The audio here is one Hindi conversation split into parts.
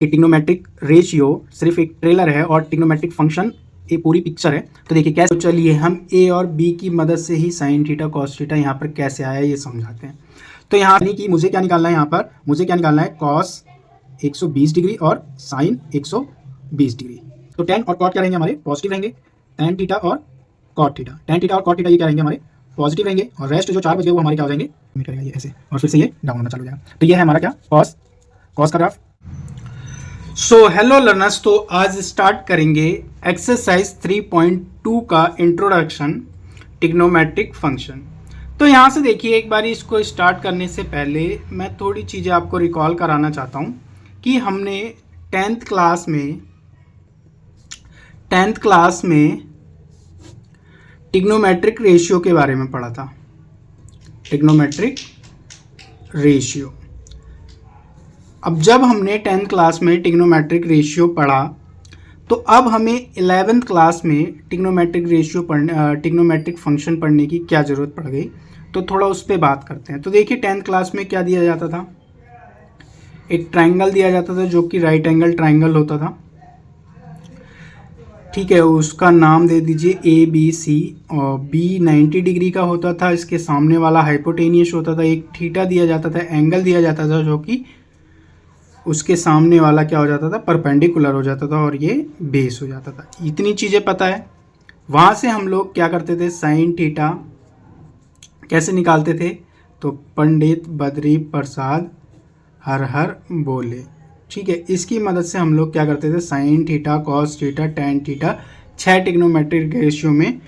कि ट्रिग्नोमेट्रिक रेशियो सिर्फ एक ट्रेलर है और ट्रिग्नोमेट्रिक फंक्शन ये पूरी पिक्चर है। तो देखिए कैसे, तो चलिए हम ए और बी की मदद से ही साइन थीटा कॉस थीटा यहाँ पर कैसे आया ये समझाते हैं। तो यहाँ कि मुझे क्या निकालना है, यहाँ पर मुझे क्या निकालना है, कॉस 120 डिग्री और साइन 120 डिग्री। तो टेन और कॉट क्या रहेंगे हमारे, पॉजिटिव रहेंगे। टेन थीटा और कॉट थीटा, टेन थीटा और कॉट थीटा ये क्या रहेंगे हमारे, पॉजिटिव रहेंगे। और रेस्ट जो 4 बच गए वो हमारे क्या हो जाएंगे, मीट करेगा ये ऐसे, और फिर से ये डाउन होना चालू हो जाएगा। तो ये है हमारा क्या, कॉस का ग्राफ। सो हेलो लर्नर्स, तो आज स्टार्ट करेंगे एक्सरसाइज 3.2 का इंट्रोडक्शन ट्रिग्नोमेट्रिक फंक्शन। तो यहाँ से देखिए, एक बार इसको स्टार्ट करने से पहले मैं थोड़ी चीज़ें आपको रिकॉल कराना चाहता हूँ कि हमने टेंथ क्लास में ट्रिग्नोमेट्रिक रेशियो के बारे में पढ़ा था। ट्रिग्नोमेट्रिक रेशियो, अब जब हमने 10th क्लास में ट्रिग्नोमेट्रिक रेशियो पढ़ा तो अब हमें 11th क्लास में ट्रिग्नोमेट्रिक फंक्शन पढ़ने की क्या ज़रूरत पड़ गई, तो थोड़ा उस पर बात करते हैं। तो देखिए 10th क्लास में क्या दिया जाता था, एक ट्रायंगल दिया जाता था जो कि राइट एंगल ट्रायंगल होता था, ठीक है। उसका नाम दे दीजिए ए बी सी, और बी 90 डिग्री का होता था, इसके सामने वाला हाइपोटेनियस होता था, एक थीटा दिया जाता था, एंगल दिया जाता था जो कि उसके सामने वाला क्या हो जाता था, परपेंडिकुलर हो जाता था, और ये बेस हो जाता था। इतनी चीज़ें पता है। वहाँ से हम लोग क्या करते थे, साइन थीटा कैसे निकालते थे, तो पंडित बद्री प्रसाद हर हर बोले, ठीक है। इसकी मदद से हम लोग क्या करते थे, sign theta cos theta tan theta, 6 trigonometric ratio में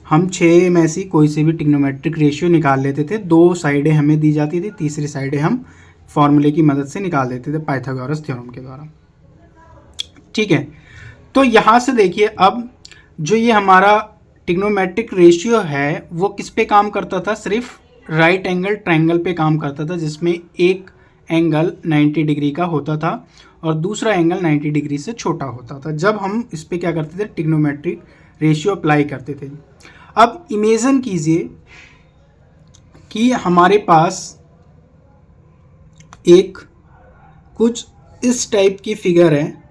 हम 6 में से कोई से भी ट्रिग्नोमेट्रिक रेशियो निकाल लेते थे। 2 साइडें हमें दी जाती थी, तीसरी साइडें हम फॉर्मूले की मदद से निकाल देते थे पाइथागोरस थ्योरम के द्वारा, ठीक है। तो यहाँ से देखिए, अब जो ये हमारा ट्रिग्नोमेट्रिक रेशियो है वो किस पे काम करता था, सिर्फ राइट एंगल ट्रायंगल पे काम करता था, जिसमें एक एंगल 90 डिग्री का होता था और दूसरा एंगल 90 डिग्री से छोटा होता था। जब हम इस पे क्या करते थे, ट्रिग्नोमेट्रिक रेशियो अप्लाई करते थे। अब इमेजिन कीजिए कि हमारे पास एक कुछ इस टाइप की फिगर है,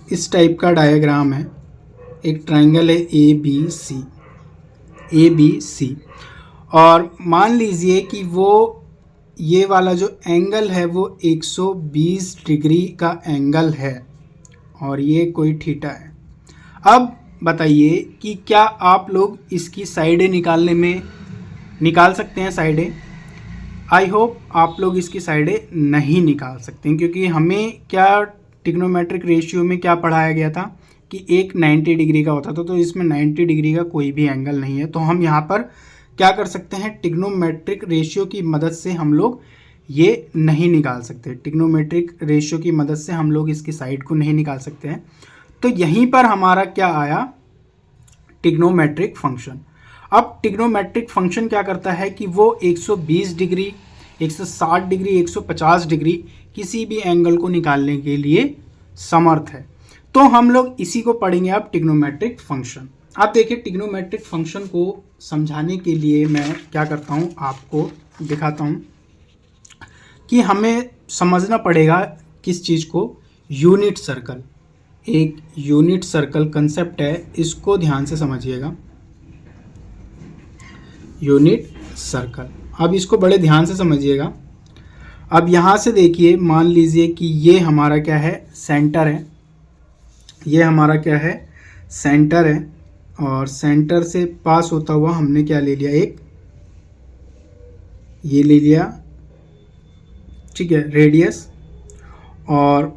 इस टाइप का डायग्राम है, एक ट्रायंगल है ए बी सी, और मान लीजिए कि वो ये वाला जो एंगल है वो 120 डिग्री का एंगल है और ये कोई थीटा है। अब बताइए कि क्या आप लोग इसकी साइडें निकाल सकते हैं साइडें? आई होप आप लोग इसकी साइडें नहीं निकाल सकते हैं, क्योंकि हमें क्या ट्रिग्नोमेट्रिक रेशियो में क्या पढ़ाया गया था कि एक 90 डिग्री का होता था, तो इसमें 90 डिग्री का कोई भी एंगल नहीं है। तो हम यहाँ पर क्या कर सकते हैं, ट्रिग्नोमेट्रिक रेशियो की मदद से हम लोग ये नहीं निकाल सकते। ट्रिग्नोमेट्रिक रेशियो की मदद से हम लोग इसकी साइड को नहीं निकाल सकते हैं। तो यहीं पर हमारा क्या आया, ट्रिग्नोमेट्रिक फंक्शन। अब ट्रिग्नोमेट्रिक फंक्शन क्या करता है कि वो 120 डिग्री, 160 डिग्री, 150 डिग्री किसी भी एंगल को निकालने के लिए समर्थ है। तो हम लोग इसी को पढ़ेंगे अब, ट्रिग्नोमेट्रिक फंक्शन। आप देखिए, ट्रिग्नोमेट्रिक फंक्शन को समझाने के लिए मैं क्या करता हूँ, आपको दिखाता हूँ कि हमें समझना पड़ेगा किस चीज़ को, यूनिट सर्कल। एक यूनिट सर्कल कंसेप्ट है, इसको ध्यान से समझिएगा, यूनिट सर्कल। अब इसको बड़े ध्यान से समझिएगा। अब यहाँ से देखिए, मान लीजिए कि ये हमारा क्या है, सेंटर है, ये हमारा क्या है, सेंटर है, और सेंटर से पास होता हुआ हमने क्या ले लिया, एक ये ले लिया, ठीक है, रेडियस, और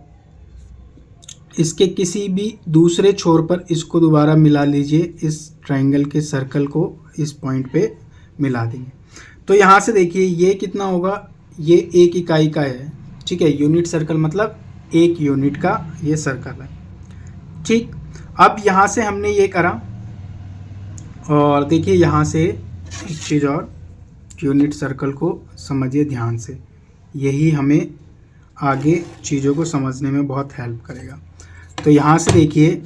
इसके किसी भी दूसरे छोर पर इसको दोबारा मिला लीजिए, इस ट्रायंगल के सर्कल को इस पॉइंट पे मिला देंगे। तो यहाँ से देखिए ये कितना होगा, ये एक इकाई का है, ठीक है। यूनिट सर्कल मतलब एक यूनिट का ये सर्कल है, ठीक। अब यहाँ से हमने ये करा, और देखिए यहाँ से एक चीज़ और, यूनिट सर्कल को समझिए ध्यान से, यही हमें आगे चीज़ों को समझने में बहुत हेल्प करेगा। तो यहाँ से देखिए,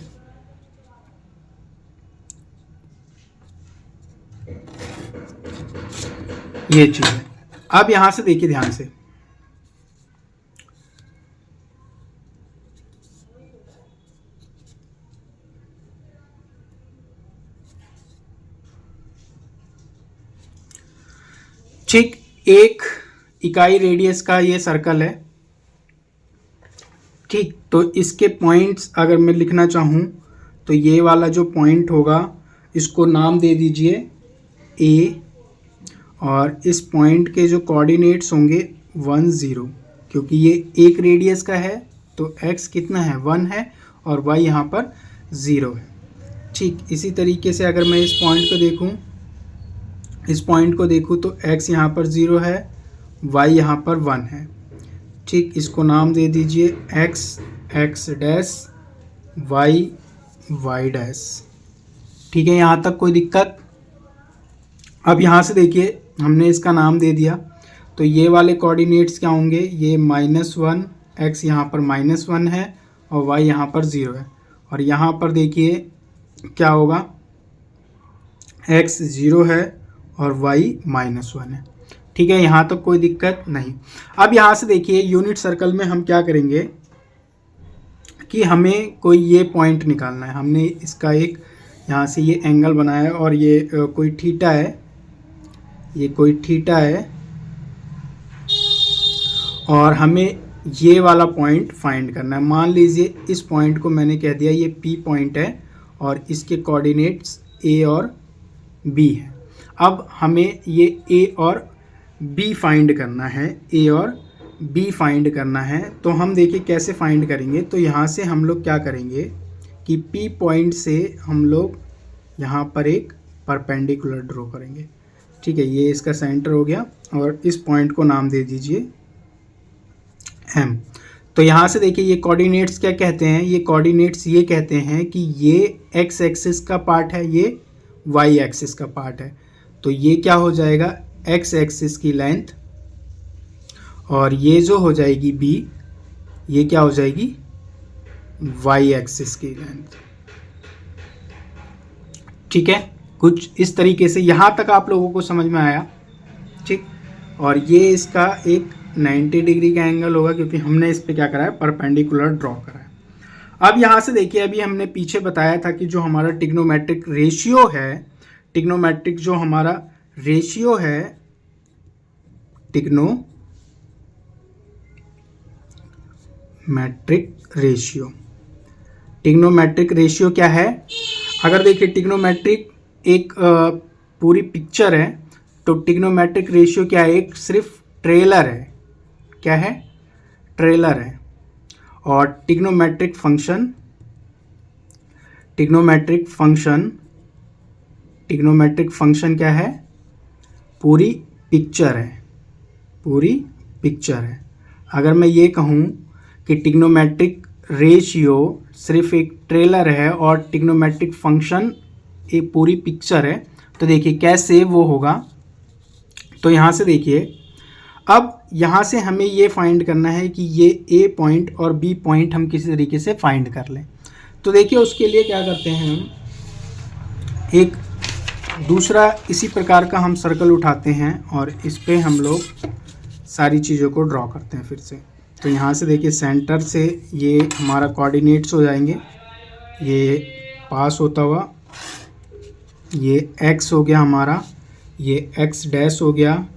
ये चीज़ है। अब यहाँ से देखिए ध्यान से, ठीक, 1 इकाई रेडियस का ये सर्कल है। ठीक, तो इसके पॉइंट्स अगर मैं लिखना चाहूँ तो ये वाला जो पॉइंट होगा इसको नाम दे दीजिए ए, और इस पॉइंट के जो कोऑर्डिनेट्स होंगे 1 0, क्योंकि ये एक रेडियस का है तो x कितना है 1 है और y यहाँ पर 0 है। ठीक, इसी तरीके से अगर मैं इस पॉइंट को देखूँ तो x यहाँ पर 0 है, y यहाँ पर 1 है। ठीक, इसको नाम दे दीजिए x x dash y y dash. ठीक है, यहाँ तक कोई दिक्कत? अब यहाँ से देखिए हमने इसका नाम दे दिया, तो ये वाले कोऑर्डिनेट्स क्या होंगे, ये -1, x यहाँ पर -1 है और y यहाँ पर 0 है, और यहाँ पर देखिए क्या होगा, x 0 है और y -1 है। ठीक है, यहाँ तक कोई दिक्कत नहीं। अब यहाँ से देखिए यूनिट सर्कल में हम क्या करेंगे कि हमें कोई ये पॉइंट निकालना है। हमने इसका एक यहाँ से ये एंगल बनाया है और ये कोई थीटा है, ये कोई थीटा है, और हमें ये वाला पॉइंट फाइंड करना है। मान लीजिए इस पॉइंट को मैंने कह दिया ये P पॉइंट है और इसके कोऑर्डिनेट्स A और B है। अब हमें ये A और B फाइंड करना है, A और B फाइंड करना है। तो हम देखिए कैसे फाइंड करेंगे। तो यहाँ से हम लोग क्या करेंगे कि P पॉइंट से हम लोग यहाँ पर एक परपेंडिकुलर ड्रॉ करेंगे। ठीक है, ये इसका सेंटर हो गया और इस पॉइंट को नाम दे दीजिए M। तो यहाँ से देखिए ये कोऑर्डिनेट्स क्या कहते हैं, ये कोऑर्डिनेट्स ये कहते हैं कि ये x एक्सिस का पार्ट है, ये y एक्सिस का पार्ट है। तो ये क्या हो जाएगा, x एक्सिस की लेंथ, और ये जो हो जाएगी B, ये क्या हो जाएगी y एक्सिस की लेंथ। ठीक है, कुछ इस तरीके से यहाँ तक आप लोगों को समझ में आया। ठीक, और ये इसका एक 90 डिग्री का एंगल होगा क्योंकि हमने इस पे क्या करा है, परपेंडिकुलर ड्रॉ करा है। अब यहाँ से देखिए, अभी हमने पीछे बताया था कि जो हमारा ट्रिग्नोमेट्रिक रेशियो है, ट्रिग्नोमेट्रिक जो हमारा रेशियो है, ट्रिग्नोमेट्रिक रेशियो क्या है। अगर देखिए ट्रिग्नोमेट्रिक एक पूरी पिक्चर है, तो ट्रिग्नोमेट्रिक रेशियो क्या है, एक सिर्फ ट्रेलर है। क्या है, ट्रेलर है। और ट्रिग्नोमेट्रिक फंक्शन क्या है, पूरी पिक्चर है। अगर मैं ये कहूँ कि ट्रिग्नोमेट्रिक रेशियो सिर्फ एक ट्रेलर है और ट्रिग्नोमेट्रिक फंक्शन एक पूरी पिक्चर है, तो देखिए कैसे वो होगा। तो यहाँ से देखिए, अब यहाँ से हमें ये फाइंड करना है कि ये A पॉइंट और B पॉइंट हम किसी तरीके से फाइंड कर लें। तो देखिए उसके लिए क्या करते हैं, हम एक दूसरा इसी प्रकार का हम सर्कल उठाते हैं और इस पे हम लोग सारी चीज़ों को ड्रॉ करते हैं फिर से। तो यहाँ से देखिए सेंटर से ये हमारा कोऑर्डिनेट्स हो जाएंगे, ये पास होता हुआ ये x हो गया हमारा, ये x डैश हो गया,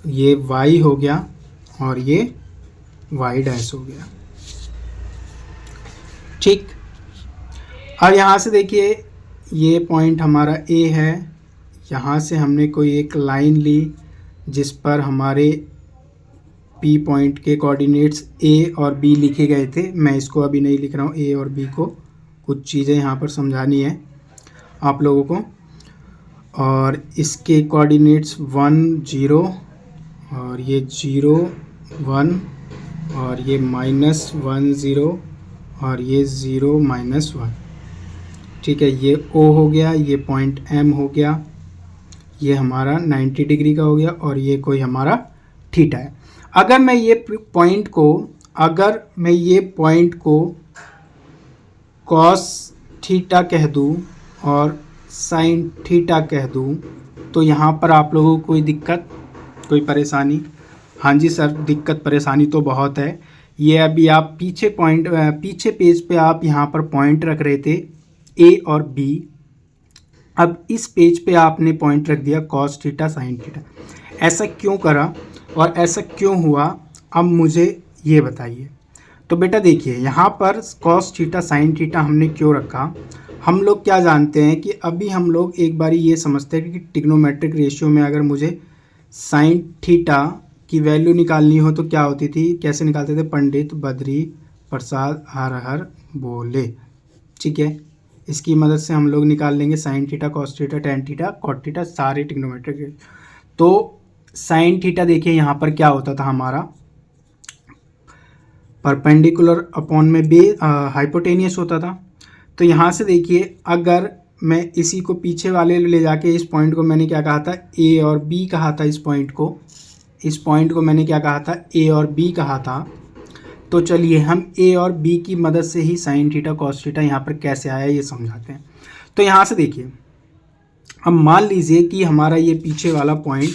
ये y हो गया और ये y डैश हो गया। ठीक, अब यहाँ से देखिए ये पॉइंट हमारा A है, यहाँ से हमने कोई एक लाइन ली जिस पर हमारे P पॉइंट के कोऑर्डिनेट्स A और B लिखे गए थे। मैं इसको अभी नहीं लिख रहा हूँ, A और B को, कुछ चीज़ें यहाँ पर समझानी है आप लोगों को। और इसके कोऑर्डिनेट्स 1 0 और ये 0 1 और ये -1 0 और ये 0 -1। ठीक है, ये O हो गया, ये पॉइंट M हो गया, ये हमारा 90 डिग्री का हो गया और ये कोई हमारा थीटा है। अगर मैं ये पॉइंट को कॉस थीटा कह दूँ और साइन थीटा कह दूँ, तो यहाँ पर आप लोगों को कोई दिक्कत, कोई परेशानी? हाँ जी सर, दिक्कत परेशानी तो बहुत है। ये अभी आप पीछे पेज पे आप यहाँ पर पॉइंट रख रहे थे A और B, अब इस पेज पे आपने पॉइंट रख दिया कॉस थीटा साइन थीटा। ऐसा क्यों करा और ऐसा क्यों हुआ, अब मुझे ये बताइए। तो बेटा देखिए, यहाँ पर कॉस थीटा साइन थीटा हमने क्यों रखा। हम लोग क्या जानते हैं कि अभी हम लोग एक बारी ये समझते हैं कि ट्रिग्नोमेट्रिक रेशियो में अगर मुझे साइन थीटा की वैल्यू निकालनी हो तो क्या होती थी, कैसे निकालते थे, पंडित बद्री प्रसाद हर हर बोले। ठीक है, इसकी मदद से हम लोग निकाल लेंगे sine theta cos theta tan theta cot theta सारे ट्रिग्नोमेट्रिक। तो साइन थीटा देखिए यहाँ पर क्या होता था हमारा, परपेंडिकुलर अपॉन में हाइपोटेनियस होता था। तो यहाँ से देखिए, अगर मैं इसी को पीछे वाले ले जाके, इस पॉइंट को मैंने क्या कहा था, ए और बी कहा था, इस पॉइंट को मैंने क्या कहा था, ए और बी कहा था। तो चलिए हम ए और बी की मदद से ही साइन थीटा कॉस थीटा यहाँ पर कैसे आया ये समझाते हैं। तो यहाँ से देखिए, अब मान लीजिए कि हमारा ये पीछे वाला पॉइंट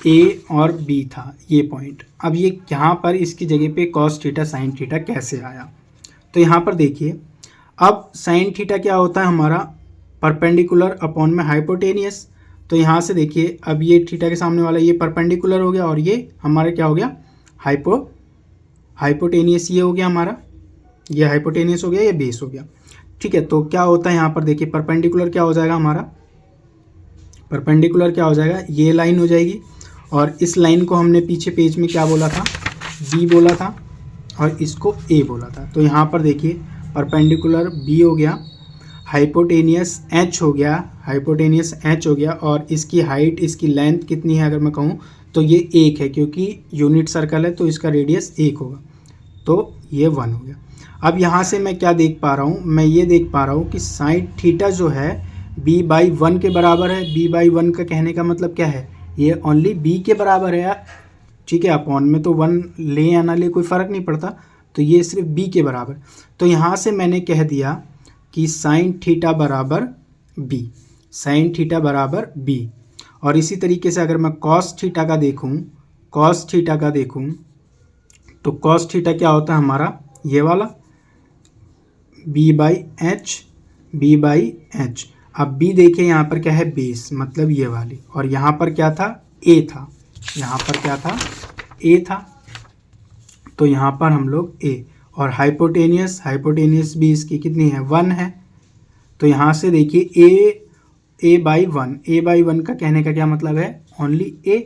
ए और बी था, ये पॉइंट। अब ये यहाँ पर इसकी जगह पे कॉस थीटा साइन थीटा कैसे आया। तो यहाँ पर देखिए, अब साइन थीटा क्या होता है हमारा, परपेंडिकुलर अपॉन में हाइपोटेनियस। तो यहाँ से देखिए, अब ये थीटा के सामने वाला ये परपेंडिकुलर हो गया और ये हमारा क्या हो गया, हाइपोटेनियस ये हो गया हमारा, ये हाइपोटेनियस हो गया, ये बेस हो गया। ठीक है, तो क्या होता है यहाँ पर देखिए, परपेंडिकुलर क्या हो जाएगा हमारा, परपेंडिकुलर क्या हो जाएगा, ये लाइन हो जाएगी। और इस लाइन को हमने पीछे पेज में क्या बोला था, बी बोला था, और इसको ए बोला था। तो यहाँ पर देखिए, परपेंडिकुलर बी हो गया, हाइपोटेनियस एच हो गया, हाइपोटेनियस एच हो गया, और इसकी हाइट, इसकी लेंथ कितनी है अगर मैं कहूँ तो ये 1 है, क्योंकि यूनिट सर्कल है तो इसका रेडियस 1 होगा, तो ये 1 हो गया। अब यहाँ से मैं क्या देख पा रहा हूँ, मैं ये देख पा रहा हूँ कि साइन थीटा जो है b/1 के बराबर है। b/1 का कहने का मतलब क्या है, ये ओनली b के बराबर है यार। ठीक है, अपॉन में तो 1 ले या ना ले कोई फ़र्क नहीं पड़ता, तो ये सिर्फ b के बराबर। तो यहाँ से मैंने कह दिया कि साइन थीटा बराबर b, साइन थीटा बराबर b। और इसी तरीके से अगर मैं कॉस थीटा का देखूँ, तो कॉस थीटा क्या होता है हमारा, ये वाला b/h। अब b देखिए यहाँ पर क्या है, बेस, मतलब ये वाली, और यहाँ पर क्या था, a था, यहाँ पर क्या था, a था। तो यहाँ पर हम लोग a, और हाइपोटेनियस भी इसकी कितनी है, 1 है। तो यहाँ से देखिए a/1 का कहने का क्या मतलब है, ओनली a।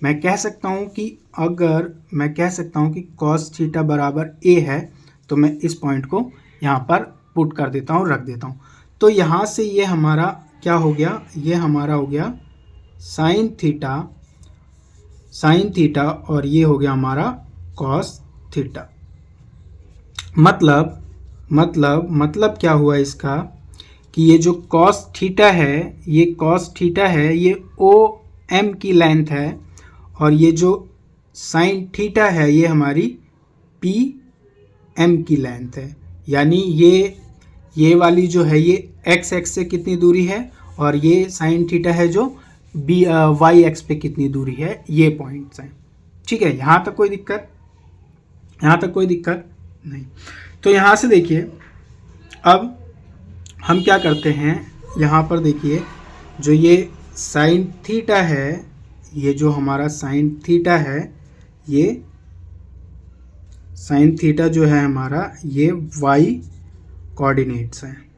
मैं कह सकता हूँ कि अगर मैं कह सकता हूँ कि कॉस थीटा बराबर a है, तो मैं इस पॉइंट को यहाँ पर पुट कर देता हूँ, रख देता हूँ। तो यहाँ से ये हमारा क्या हो गया, ये हमारा हो गया साइन थीटा, और ये हो गया हमारा कॉस थीटा। मतलब क्या हुआ इसका, कि ये जो कॉस थीटा है, ये ओ एम की लेंथ है, और ये जो साइन थीटा है ये हमारी पी एम की लेंथ है। यानी ये वाली जो है ये एक्स एक्स से कितनी दूरी है, और ये साइन थीटा है जो वाई एक्स पे कितनी दूरी है, ये पॉइंट्स हैं। ठीक है, यहाँ तक कोई दिक्कत नहीं। तो यहाँ से देखिए, अब हम क्या करते हैं, यहाँ पर देखिए, जो ये साइन थीटा है, ये जो हमारा साइन थीटा है, ये साइन थीटा जो है हमारा, ये वाई कोऑर्डिनेट्स हैं,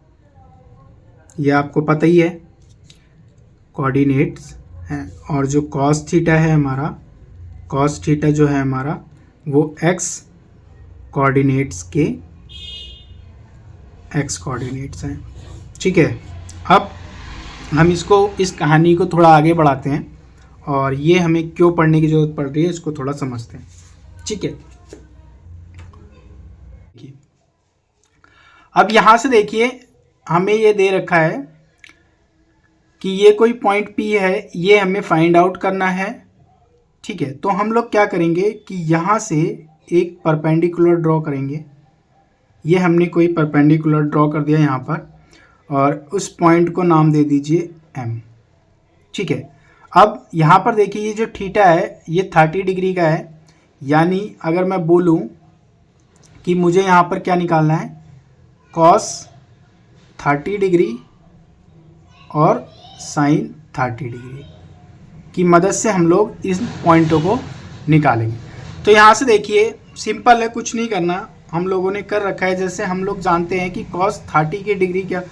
ये आपको पता ही है, कोऑर्डिनेट्स हैं। और जो कॉस थीटा है हमारा, कॉस थीटा जो है हमारा, वो एक्स कोऑर्डिनेट्स हैं। ठीक है, अब हम इस कहानी को थोड़ा आगे बढ़ाते हैं, और ये हमें क्यों पढ़ने की ज़रूरत पड़ रही है इसको थोड़ा समझते हैं। ठीक है, अब यहाँ से देखिए, हमें ये दे रखा है कि ये कोई पॉइंट P है, ये हमें फाइंड आउट करना है। ठीक है, तो हम लोग क्या करेंगे कि यहाँ से एक परपेंडिकुलर ड्रॉ करेंगे। ये हमने कोई परपेंडिकुलर ड्रॉ कर दिया यहाँ पर, और उस पॉइंट को नाम दे दीजिए M। ठीक है, अब यहाँ पर देखिए, ये जो थीटा है ये 30 डिग्री का है। यानी अगर मैं बोलूँ कि मुझे यहाँ पर क्या निकालना है, कॉस 30 डिग्री और साइन 30 डिग्री की मदद से हम लोग इन पॉइंटों को निकालेंगे। तो यहाँ से देखिए सिंपल है, कुछ नहीं करना, हम लोगों ने कर रखा है। जैसे हम लोग जानते हैं कि cos 30 की डिग्री क्या,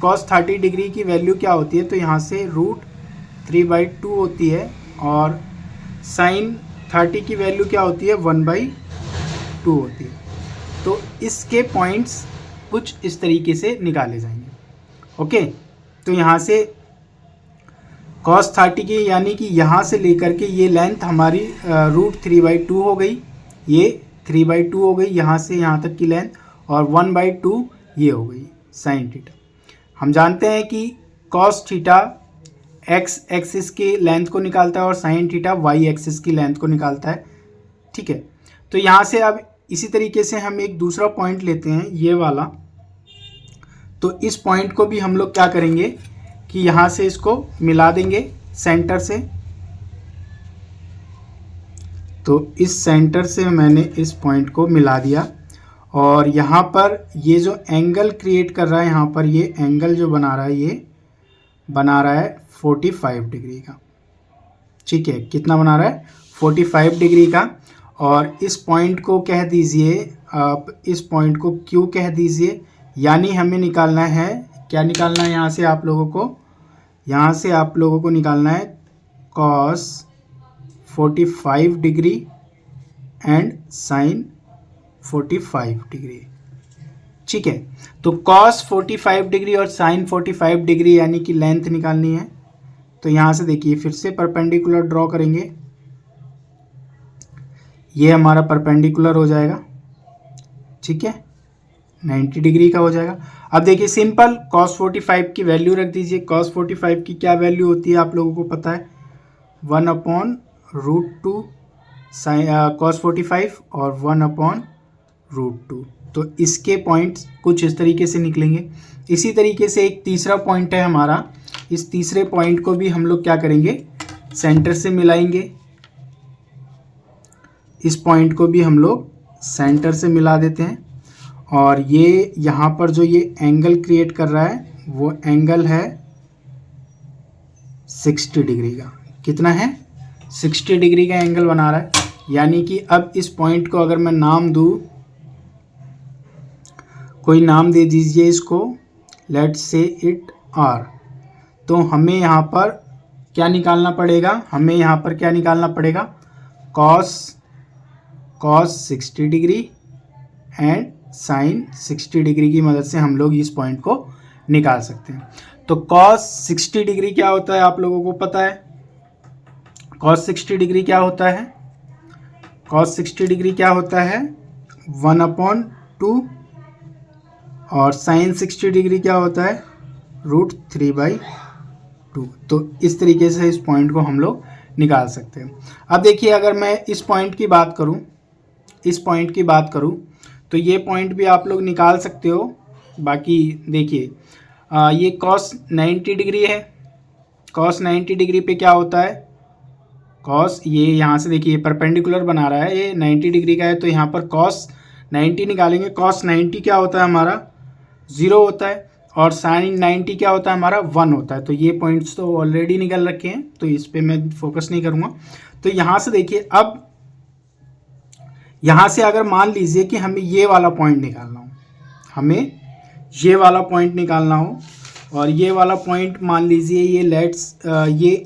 cos 30 डिग्री की वैल्यू क्या होती है, तो यहाँ से √3/2 होती है और साइन 30 की वैल्यू क्या होती है, 1/2 होती है। तो इसके पॉइंट्स कुछ इस तरीके से निकाले जाएंगे। ओके, तो यहाँ से cos 30 की यानी कि यहाँ से लेकर के ये लेंथ हमारी √3/2 हो गई, ये 3/2 हो गई यहाँ से यहाँ तक की लेंथ, और 1/2 ये हो गई साइन थीटा। हम जानते हैं कि cos थीटा x एक्सिस की लेंथ को निकालता है और साइन थीटा y एक्सिस की लेंथ को निकालता है। ठीक है, तो यहाँ से अब इसी तरीके से हम एक दूसरा पॉइंट लेते हैं, ये वाला। तो इस पॉइंट को भी हम लोग क्या करेंगे कि यहाँ से इसको मिला देंगे सेंटर से। तो इस सेंटर से मैंने इस पॉइंट को मिला दिया और यहाँ पर ये जो एंगल क्रिएट कर रहा है, यहाँ पर ये एंगल जो बना रहा है, ये बना रहा है 45 डिग्री का। ठीक है, कितना बना रहा है, 45 डिग्री का। और इस पॉइंट को कह दीजिए, आप इस पॉइंट को क्यों कह दीजिए, यानी हमें निकालना है, क्या निकालना है यहाँ से आप लोगों को, यहाँ से आप लोगों को निकालना है cos 45 degree and sine 45 degree. ठीक है, तो cos 45 डिग्री और साइन 45 डिग्री यानी कि लेंथ निकालनी है। तो यहाँ से देखिए फिर से परपेंडिकुलर ड्रॉ करेंगे, ये हमारा परपेंडिकुलर हो जाएगा। ठीक है, 90 डिग्री का हो जाएगा। अब देखिए सिंपल, cos 45 की वैल्यू रख दीजिए। cos 45 की क्या वैल्यू होती है आप लोगों को पता है, 1/√2 cos 45 और 1/√2। तो इसके पॉइंट्स कुछ इस तरीके से निकलेंगे। इसी तरीके से एक तीसरा पॉइंट है हमारा, इस तीसरे पॉइंट को भी हम लोग क्या करेंगे, सेंटर से मिलाएंगे। इस पॉइंट को भी हम लोग सेंटर से मिला देते हैं और ये यहाँ पर जो ये एंगल क्रिएट कर रहा है वो एंगल है 60 डिग्री का। कितना है, 60 डिग्री का एंगल बना रहा है। यानी कि अब इस पॉइंट को अगर मैं नाम दूँ, कोई नाम दे दीजिए इसको, लेट्स से इट R। तो हमें यहाँ पर क्या निकालना पड़ेगा, हमें यहाँ पर क्या निकालना पड़ेगा, cos 60 degree and sine 60 degree की मदद से हम लोग इस पॉइंट को निकाल सकते हैं। तो cos 60 डिग्री क्या होता है आप लोगों को पता है, cos 60 डिग्री क्या होता है, cos 60 डिग्री क्या होता है, 1/2 और साइन 60 डिग्री क्या होता है, √3/2। तो इस तरीके से इस पॉइंट को हम लोग निकाल सकते हैं। अब देखिए अगर मैं इस पॉइंट की बात करूं, इस पॉइंट की बात करूं तो ये पॉइंट भी आप लोग निकाल सकते हो। बाकी देखिए ये cos 90 डिग्री है, cos 90 डिग्री पे क्या होता है, cos, ये यहाँ से देखिए परपेंडिकुलर बना रहा है, ये 90 डिग्री का है, तो यहाँ पर cos 90 निकालेंगे। cos 90 क्या होता है हमारा, 0 होता है, और साइन 90 क्या होता है हमारा, 1 होता है। तो ये पॉइंट्स तो ऑलरेडी निकल रखे हैं, तो इस पर मैं फोकस नहीं करूँगा। तो यहाँ से देखिए, अब यहाँ से अगर मान लीजिए कि हमें ये वाला पॉइंट निकालना हो, हमें ये वाला पॉइंट निकालना हो, और ये वाला पॉइंट मान लीजिए ये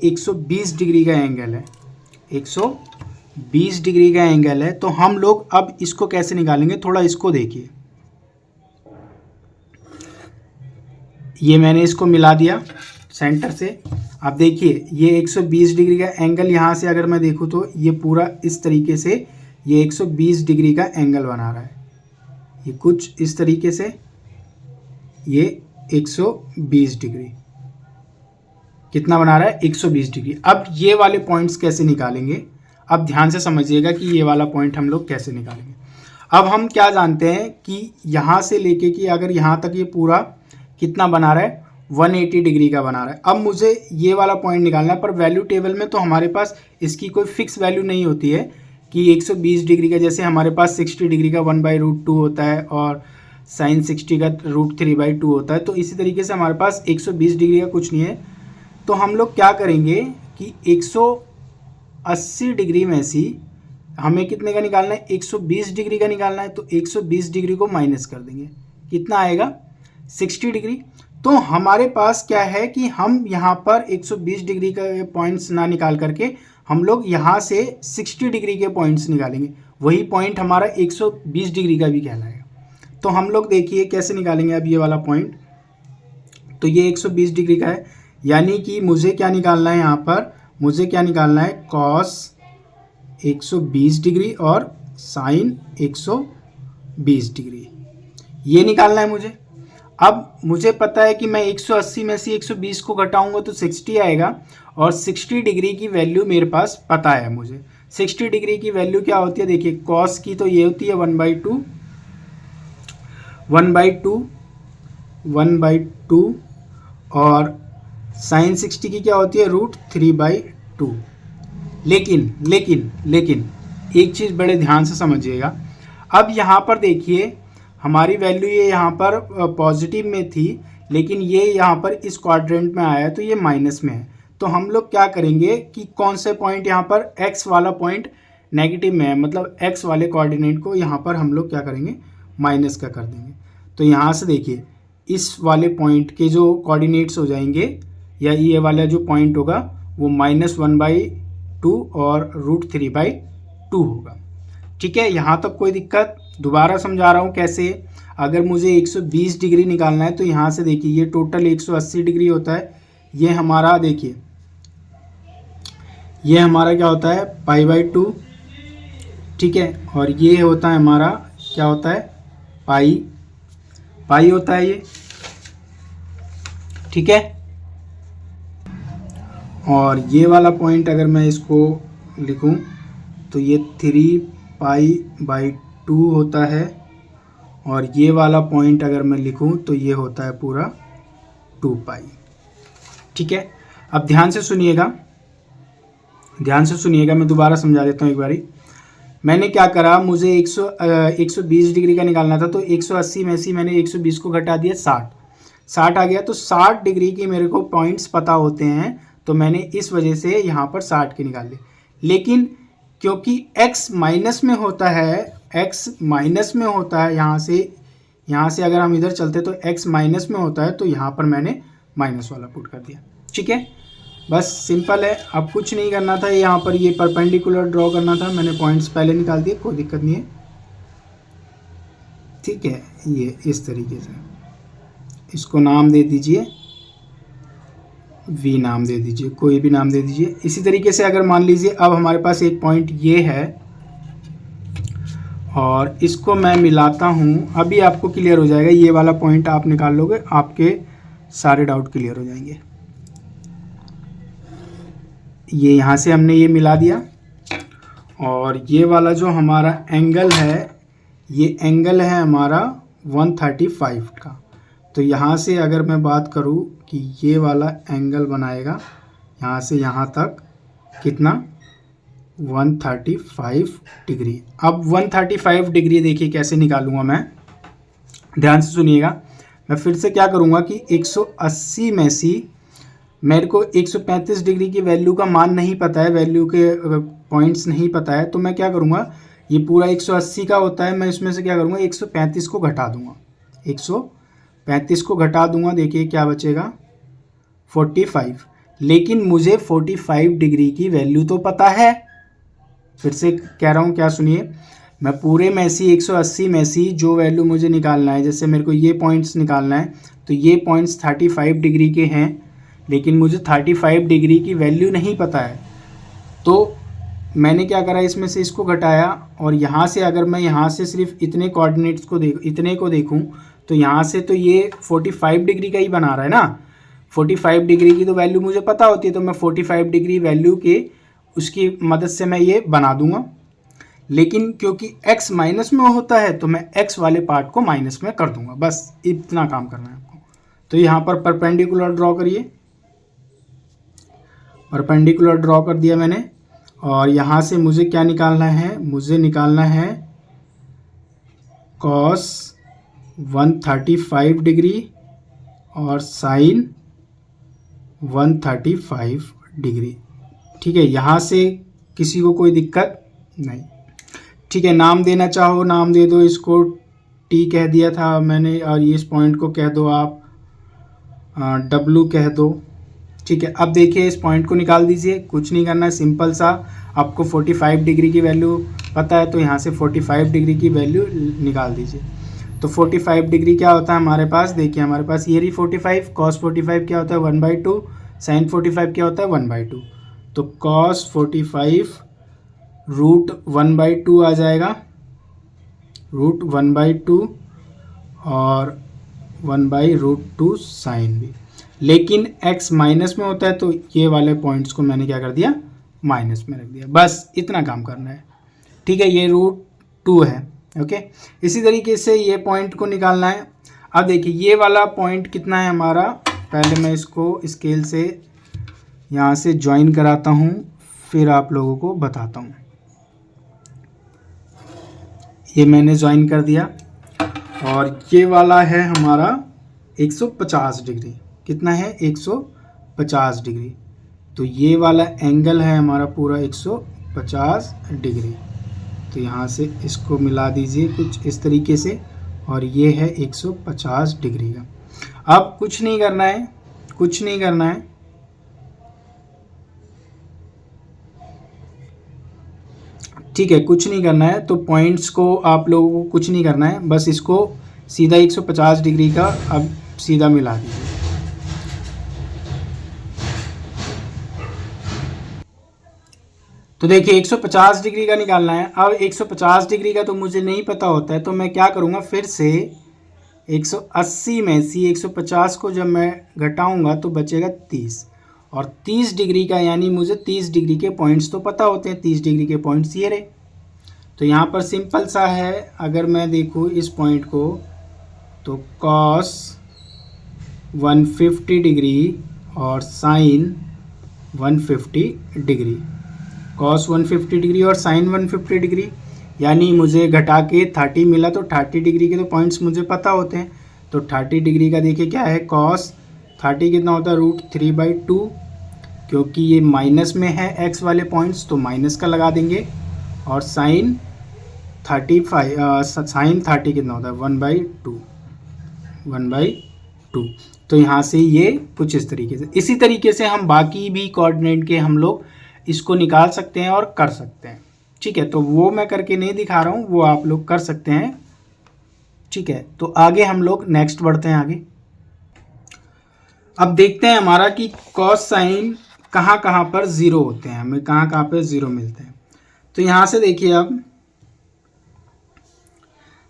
120 डिग्री का एंगल है, 120 डिग्री का एंगल है। तो हम लोग अब इसको कैसे निकालेंगे, थोड़ा इसको देखिए, ये मैंने इसको मिला दिया सेंटर से। अब देखिए ये 120 डिग्री का एंगल, यहाँ से अगर मैं देखूँ तो ये पूरा इस तरीके से ये 120 डिग्री का एंगल बना रहा है, ये कुछ इस तरीके से, ये 120 डिग्री कितना बना रहा है, 120 डिग्री। अब ये वाले पॉइंट्स कैसे निकालेंगे, अब ध्यान से समझिएगा कि ये वाला पॉइंट हम लोग कैसे निकालेंगे। अब हम क्या जानते हैं कि यहाँ से लेके कि अगर यहाँ तक ये पूरा कितना बना रहा है, 180 डिग्री का बना रहा है। अब मुझे ये वाला पॉइंट निकालना है, पर वैल्यू टेबल में तो हमारे पास इसकी कोई फिक्स वैल्यू नहीं होती है कि 120 डिग्री का, जैसे हमारे पास 60 डिग्री का 1/√2 होता है और साइन 60 का √3/2 होता है। तो इसी तरीके से हमारे पास 120 डिग्री का कुछ नहीं है, तो हम लोग क्या करेंगे कि 180 डिग्री में से हमें कितने का निकालना है, 120 डिग्री का निकालना है। तो 120 डिग्री को माइनस कर देंगे, कितना आएगा 60 डिग्री। तो हमारे पास क्या है कि हम यहाँ पर 120 डिग्री का पॉइंट्स ना निकाल करके हम लोग यहाँ से 60 डिग्री के पॉइंट्स निकालेंगे, वही पॉइंट हमारा 120 डिग्री का भी कहलाएगा। तो हम लोग देखिए कैसे निकालेंगे अब ये वाला पॉइंट। तो ये 120 डिग्री का है, यानी कि मुझे क्या निकालना है यहाँ पर, मुझे क्या निकालना है कॉस 120 डिग्री और साइन 120 डिग्री, ये निकालना है मुझे। अब मुझे पता है कि मैं 180 में से 120 को घटाऊंगा तो 60 आएगा, और 60 डिग्री की वैल्यू मेरे पास पता है मुझे। 60 डिग्री की वैल्यू क्या होती है, देखिए कॉस की तो ये होती है 1/2 और साइन 60 की क्या होती है √3/2। लेकिन एक चीज़ बड़े ध्यान से समझिएगा। अब यहाँ पर देखिए हमारी वैल्यू ये यहाँ पर पॉजिटिव में थी, लेकिन ये यहाँ पर इस क्वाड्रेंट में आया है तो ये माइनस में है। तो हम लोग क्या करेंगे कि कौन से पॉइंट यहाँ पर x वाला पॉइंट नेगेटिव में है, मतलब x वाले कोऑर्डिनेट को यहाँ पर हम लोग क्या करेंगे माइनस का कर देंगे। तो यहाँ से देखिए इस वाले पॉइंट के जो कोऑर्डिनेट्स हो जाएंगे, या ये वाला जो पॉइंट होगा वो -1/2 और √3/2 होगा। ठीक है, यहाँ तक कोई दिक्कत? दोबारा समझा रहा हूँ कैसे। अगर मुझे 120 डिग्री निकालना है तो यहाँ से देखिए ये टोटल 180 डिग्री होता है, ये हमारा देखिए ये हमारा क्या होता है π/2, ठीक है, और ये होता है हमारा क्या होता है पाई होता है ये, ठीक है। और ये वाला पॉइंट अगर मैं इसको लिखूं तो ये 3π/2 होता है, और ये वाला पॉइंट अगर मैं लिखूं तो ये होता है पूरा 2π। ठीक है, अब ध्यान से सुनिएगा, मैं दोबारा समझा देता हूँ एक बारी। मैंने क्या करा, मुझे 120 डिग्री का निकालना था, तो 180 में से मैंने 120 को घटा दिया 60 आ गया। तो 60 डिग्री के मेरे को पॉइंट्स पता होते हैं, तो मैंने इस वजह से यहाँ पर 60 के निकाल लिए। लेकिन क्योंकि x माइनस में होता है, यहाँ से अगर हम इधर चलते तो x माइनस में होता है, तो यहाँ पर मैंने माइनस वाला पुट कर दिया। ठीक है, बस सिंपल है, अब कुछ नहीं करना था। यहाँ पर ये परपेंडिकुलर ड्रॉ करना था, मैंने पॉइंट्स पहले निकाल दिए, कोई दिक्कत नहीं है। ठीक है, ये इस तरीके से इसको नाम दे दीजिए, v नाम दे दीजिए, कोई भी नाम दे दीजिए। इसी तरीके से अगर मान लीजिए अब हमारे पास एक पॉइंट ये है और इसको मैं मिलाता हूँ, अभी आपको क्लियर हो जाएगा। ये वाला पॉइंट आप निकाल लोगे, आपके सारे डाउट क्लियर हो जाएंगे। ये यहाँ से हमने ये मिला दिया, और ये वाला जो हमारा एंगल है, ये एंगल है हमारा 135 का। तो यहाँ से अगर मैं बात करूँ कि ये वाला एंगल बनाएगा यहाँ से यहाँ तक कितना 135 डिग्री। अब 135 डिग्री देखिए कैसे निकालूंगा मैं, ध्यान से सुनिएगा। मैं फिर से क्या करूँगा कि 180 में से मेरे को 135 डिग्री की वैल्यू का मान नहीं पता है, वैल्यू के पॉइंट्स नहीं पता है, तो मैं क्या करूँगा, ये पूरा 180 का होता है, मैं इसमें से क्या करूँगा 135 को घटा दूँगा, 135 को घटा दूँगा। देखिए क्या बचेगा 45। लेकिन मुझे 45 डिग्री की वैल्यू तो पता है। फिर से कह रहा हूँ, क्या सुनिए, मैं पूरे में से 180 में से जो वैल्यू मुझे निकालना है, जैसे मेरे को ये पॉइंट्स निकालना है, तो ये पॉइंट्स 35 डिग्री के हैं, लेकिन मुझे 35 डिग्री की वैल्यू नहीं पता है। तो मैंने क्या करा, इसमें से इसको घटाया, और यहाँ से अगर मैं यहाँ से सिर्फ इतने कोऑर्डिनेट्स को देखूँ तो यहाँ से तो ये 45 डिग्री का ही बना रहा है ना। 45 डिग्री की तो वैल्यू मुझे पता होती है, तो मैं 45 डिग्री वैल्यू के उसकी मदद से मैं ये बना दूंगा। लेकिन क्योंकि x माइनस में होता है तो मैं x वाले पार्ट को माइनस में कर दूंगा, बस इतना काम करना है आपको। तो यहाँ पर परपेंडिकुलर ड्रॉ करिए, परपेंडिकुलर ड्रॉ कर दिया मैंने, और यहाँ से मुझे क्या निकालना है, मुझे निकालना है cos 135 डिग्री और साइन 135 डिग्री। ठीक है, यहाँ से किसी को कोई दिक्कत नहीं। ठीक है, नाम देना चाहो नाम दे दो, इसको टी कह दिया था मैंने, और ये इस पॉइंट को कह दो आप डब्लू कह दो। ठीक है, अब देखिए इस पॉइंट को निकाल दीजिए, कुछ नहीं करना है, सिंपल सा। आपको 45 डिग्री की वैल्यू पता है तो यहाँ से 45 डिग्री की वैल्यू निकाल दीजिए। तो 45 डिग्री क्या होता है हमारे पास, देखिए हमारे पास ये रही 45, कॉस 45 क्या होता है 1/2, साइन 45 क्या होता है 1/2। तो कॉस 45 रूट 1/2 आ जाएगा, रूट 1/2 और 1/√2 साइन भी। लेकिन x माइनस में होता है तो ये वाले पॉइंट्स को मैंने क्या कर दिया, माइनस में रख दिया। बस इतना काम करना है। ठीक है, ये √2 है। ओके, इसी तरीके से ये पॉइंट को निकालना है। अब देखिए ये वाला पॉइंट कितना है हमारा, पहले मैं इसको स्केल से यहाँ से ज्वाइन कराता हूँ, फिर आप लोगों को बताता हूँ। ये मैंने ज्वाइन कर दिया और ये वाला है हमारा 150 डिग्री। कितना है 150 डिग्री। तो ये वाला एंगल है हमारा पूरा 150 डिग्री। तो यहाँ से इसको मिला दीजिए कुछ इस तरीके से, और ये है 150 डिग्री का। अब कुछ नहीं करना है, कुछ नहीं करना है, ठीक है, कुछ नहीं करना है। तो पॉइंट्स को आप लोगों को कुछ नहीं करना है, बस इसको सीधा 150 डिग्री का अब सीधा मिला दीजिए। तो देखिए 150 डिग्री का निकालना है। अब 150 डिग्री का तो मुझे नहीं पता होता है, तो मैं क्या करूँगा, फिर से 180 में से 150 को जब मैं घटाऊँगा तो बचेगा 30, और 30 डिग्री का यानी मुझे 30 डिग्री के पॉइंट्स तो पता होते हैं। 30 डिग्री के पॉइंट्स ये रहे। तो यहाँ पर सिंपल सा है, अगर मैं देखूँ इस पॉइंट को तो कॉस 150 डिग्री और साइन 150 डिग्री, कॉस 150 डिग्री और साइन 150 डिग्री, यानी मुझे घटा के 30 मिला। तो 30 डिग्री के तो पॉइंट्स मुझे पता होते हैं। तो 30 डिग्री का देखिए क्या है, कॉस 30 कितना होता है √3/2, क्योंकि ये माइनस में है x वाले पॉइंट्स तो माइनस का लगा देंगे। और साइन 30 कितना होता है 1/2। तो यहाँ से ये कुछ इस तरीके से, इसी तरीके से हम बाकी भी कोऑर्डिनेट के हम लोग इसको निकाल सकते हैं और कर सकते हैं। ठीक है, तो वो मैं करके नहीं दिखा रहा हूँ, वो आप लोग कर सकते हैं। ठीक है, तो आगे हम लोग नेक्स्ट बढ़ते हैं आगे। अब देखते हैं हमारा कि कॉस साइन कहाँ कहाँ पर ज़ीरो होते हैं, हमें कहाँ कहाँ पर ज़ीरो मिलते हैं। तो यहाँ से देखिए, अब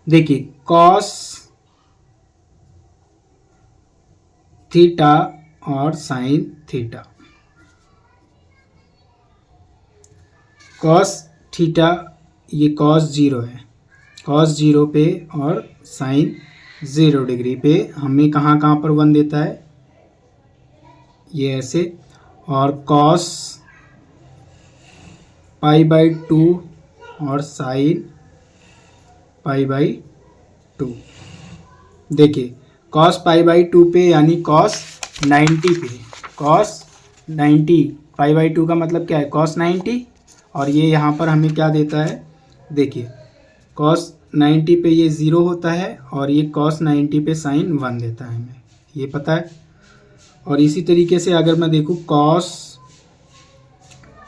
देखिए कॉस थीटा और साइन थीटा, कॉस थीटा ये कॉस 0 है, कॉस 0 पे और साइन 0 डिग्री पे हमें कहाँ कहाँ पर 1 देता है, ये ऐसे। और कॉस π/2 और साइन π/2, देखिए कॉस π/2 पे यानी कॉस 90 पे, कॉस 90 π/2 का मतलब क्या है कॉस 90, और ये यहाँ पर हमें क्या देता है, देखिए कॉस 90 पे ये 0 होता है और ये कॉस 90 पे साइन 1 देता है हमें, ये पता है। और इसी तरीके से अगर मैं देखूँ कॉस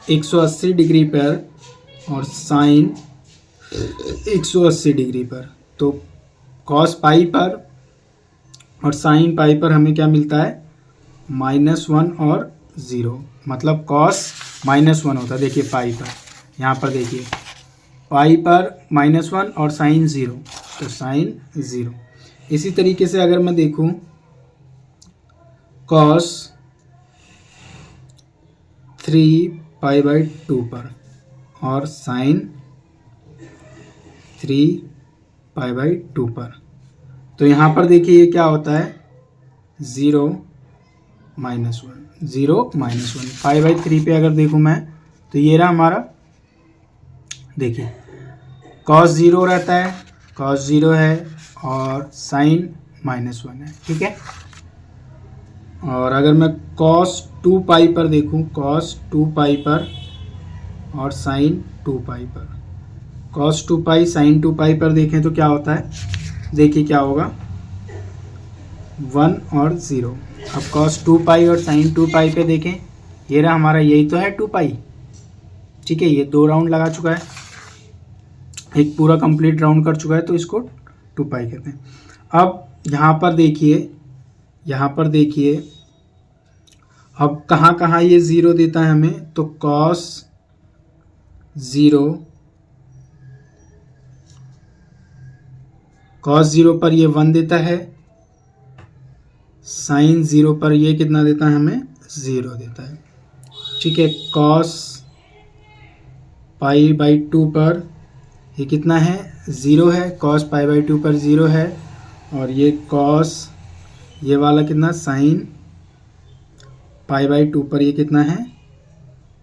180 डिग्री पर और साइन 180 डिग्री पर, तो कॉस पाई पर और साइन पाई पर हमें क्या मिलता है -1 और 0, मतलब कॉस -1 होता है। देखिए पाई पर, यहाँ पर देखिए पाई पर -1 और साइन 0, तो साइन 0। इसी तरीके से अगर मैं देखूँ कॉस 3π/2 पर और साइन 3π/2 पर, तो यहाँ पर देखिए ये क्या होता है 0 -1, 0 -1। π/3 पे अगर देखूँ मैं तो ये रहा हमारा, देखिए कॉस 0 रहता है, कॉस 0 है और साइन -1 है, ठीक है। और अगर मैं cos 2 पाई पर देखूं, cos 2 पाई पर और साइन 2 पाई पर, cos 2 पाई साइन 2 पाई पर देखें तो क्या होता है, देखिए क्या होगा, 1 और 0। अब cos 2 पाई और साइन 2 पाई पे देखें, ये रहा हमारा, यही तो है 2 पाई, ठीक है। ये 2 राउंड लगा चुका है, एक पूरा कंप्लीट राउंड कर चुका है, तो इसको 2 पाई कहते हैं। अब यहाँ पर देखिए, यहाँ पर देखिए, अब कहाँ कहाँ ये 0 देता है हमें, तो cos 0, cos 0 पर ये 1 देता है, साइन 0 पर ये कितना देता है हमें, 0 देता है, ठीक है। cos पाई बाई 2 पर ये कितना है, 0 है, cos पाई बाई 2 पर 0 है, और ये cos ये वाला कितना, साइन पाई बाई 2 पर ये कितना है,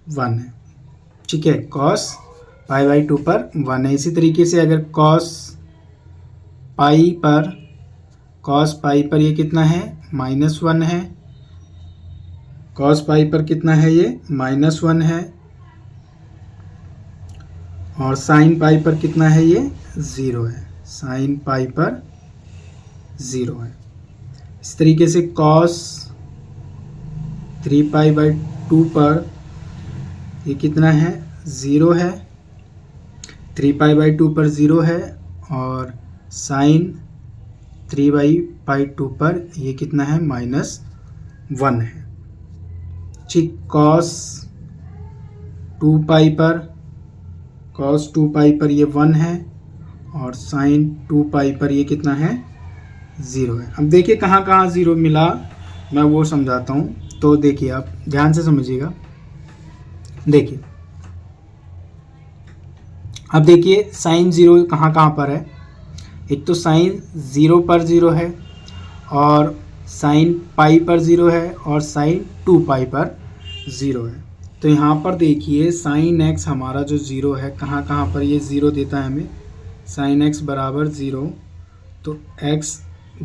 1 है, ठीक है। cos पाई बाई 2 पर 1 है। इसी तरीके से अगर cos पाई पर ये कितना है, -1 है, cos पाई पर कितना है, ये -1 है, और साइन पाई पर कितना है, ये 0 है, साइन पाई पर 0 है। इस तरीके से cos 3 पाई बाई 2 पर ये कितना है, 0 है, 3 पाई बाई 2 पर 0 है, और साइन 3 पाई 2 पर ये कितना है, -1 है, ठीक। cos 2 पाई पर ये 1 है, और साइन 2 पाई पर ये कितना है, 0 है। अब देखिए कहाँ कहाँ 0 मिला, मैं वो समझाता हूँ, तो देखिए आप ध्यान से समझिएगा। देखिए अब देखिए साइन 0 कहाँ कहाँ पर है, एक तो साइन 0 पर 0 है, और साइन पाई पर 0 है, और साइन 2 पाई पर 0 है। तो यहाँ पर देखिए साइन x हमारा जो 0 है, कहाँ कहाँ पर ये 0 देता है हमें, साइन x बराबर 0, तो x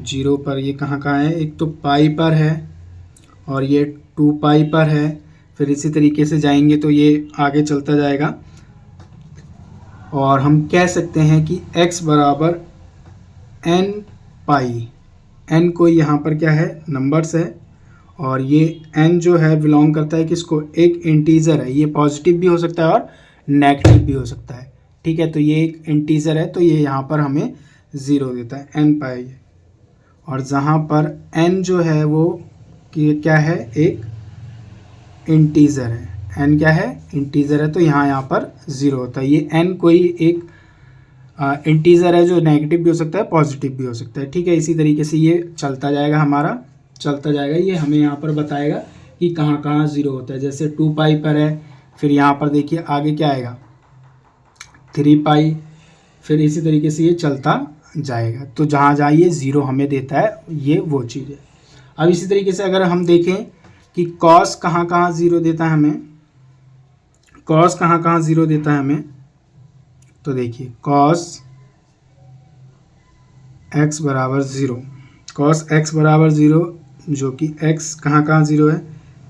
0 पर ये कहाँ कहाँ है, एक तो पाई पर है, और ये 2 पाई पर है। फिर इसी तरीके से जाएंगे तो ये आगे चलता जाएगा, और हम कह सकते हैं कि x बराबर n पाई, n कोई यहाँ पर क्या है, नंबर्स है, और ये n जो है बिलोंग करता है किसको, एक इंटीजर है, ये पॉजिटिव भी हो सकता है और नेगेटिव भी हो सकता है, ठीक है। तो ये एक इंटीजर है, तो ये यहाँ पर हमें 0 देता है, n पाई, और जहाँ पर n जो है वो क्या है, एक इंटीजर है, n क्या है, इंटीजर है, तो यहाँ पर 0 होता है। ये n कोई एक इंटीजर है जो नेगेटिव भी हो सकता है, पॉजिटिव भी हो सकता है, ठीक है। इसी तरीके से ये चलता जाएगा, हमारा चलता जाएगा, ये हमें यहाँ पर बताएगा कि कहाँ कहाँ 0 होता है। जैसे 2 पाई पर है, फिर यहाँ पर देखिए आगे क्या आएगा, 3 पाई, फिर इसी तरीके से ये चलता जाएगा। तो जहाँ जहाँ ये 0 हमें देता है, ये वो चीज़ है। अब इसी तरीके से अगर हम देखें कि cos कहाँ कहाँ 0 देता है हमें, cos कहाँ कहाँ 0 देता है हमें, तो देखिए cos x बराबर 0, cos x बराबर 0, जो कि x कहाँ कहाँ 0 है,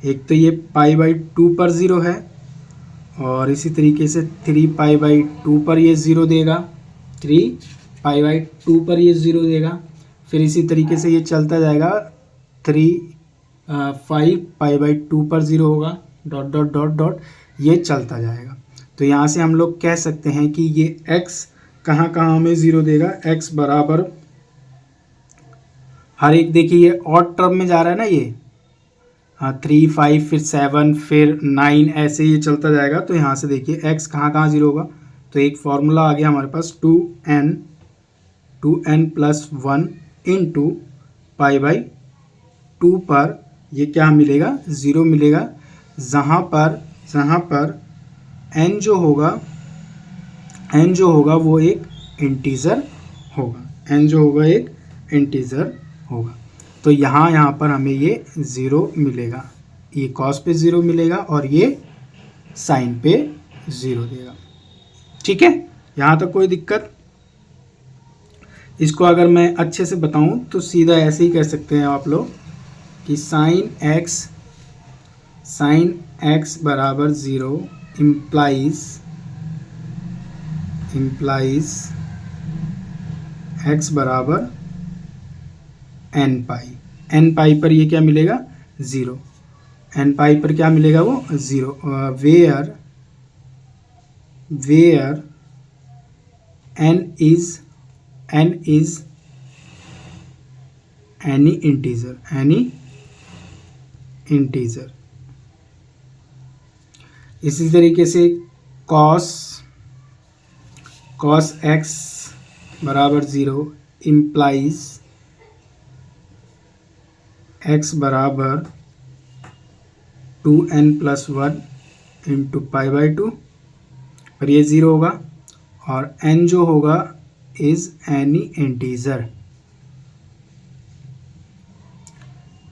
एक तो ये पाई बाई 2 पर 0 है, और इसी तरीके से 3 पाई बाई 2 पर ये 0 देगा, 3 पाई बाई 2 पर ये 0 देगा। फिर इसी तरीके से ये चलता जाएगा, 5 पाई बाई 2 पर 0 होगा, डॉट डॉट डॉट डॉट, ये चलता जाएगा। तो यहाँ से हम लोग कह सकते हैं कि ये x कहाँ कहाँ हमें 0 देगा, x बराबर हर एक, देखिए ये ऑड टर्म में जा रहा है ना, ये 3 5 फिर 7 फिर 9 ऐसे ये चलता जाएगा। तो यहाँ से देखिए x कहाँ कहाँ 0 होगा, तो एक फॉर्मूला आ गया हमारे पास, 2n plus 1 into pi by 2 पर ये क्या मिलेगा, 0 मिलेगा, जहाँ पर n जो होगा वो एक इंटीजर होगा, तो यहाँ पर हमें ये 0 मिलेगा, ये cos पे 0 मिलेगा, और ये साइन पे 0 देगा, ठीक है। यहाँ तक कोई दिक्कत। इसको अगर मैं अच्छे से बताऊं तो सीधा ऐसे ही कह सकते हैं आप लोग कि साइन एक्स बराबर 0 इम्प्लाइज एक्स बराबर एन पाई पर ये क्या मिलेगा 0, एन पाई पर क्या मिलेगा वो 0, where n is any integer. इसी तरीके से कॉस एक्स बराबर 0 इम्प्लाइज एक्स बराबर 2n+1 इंटू पाई बाई 2 पर ये 0 होगा, और n जो होगा इज एनी इंटीजर।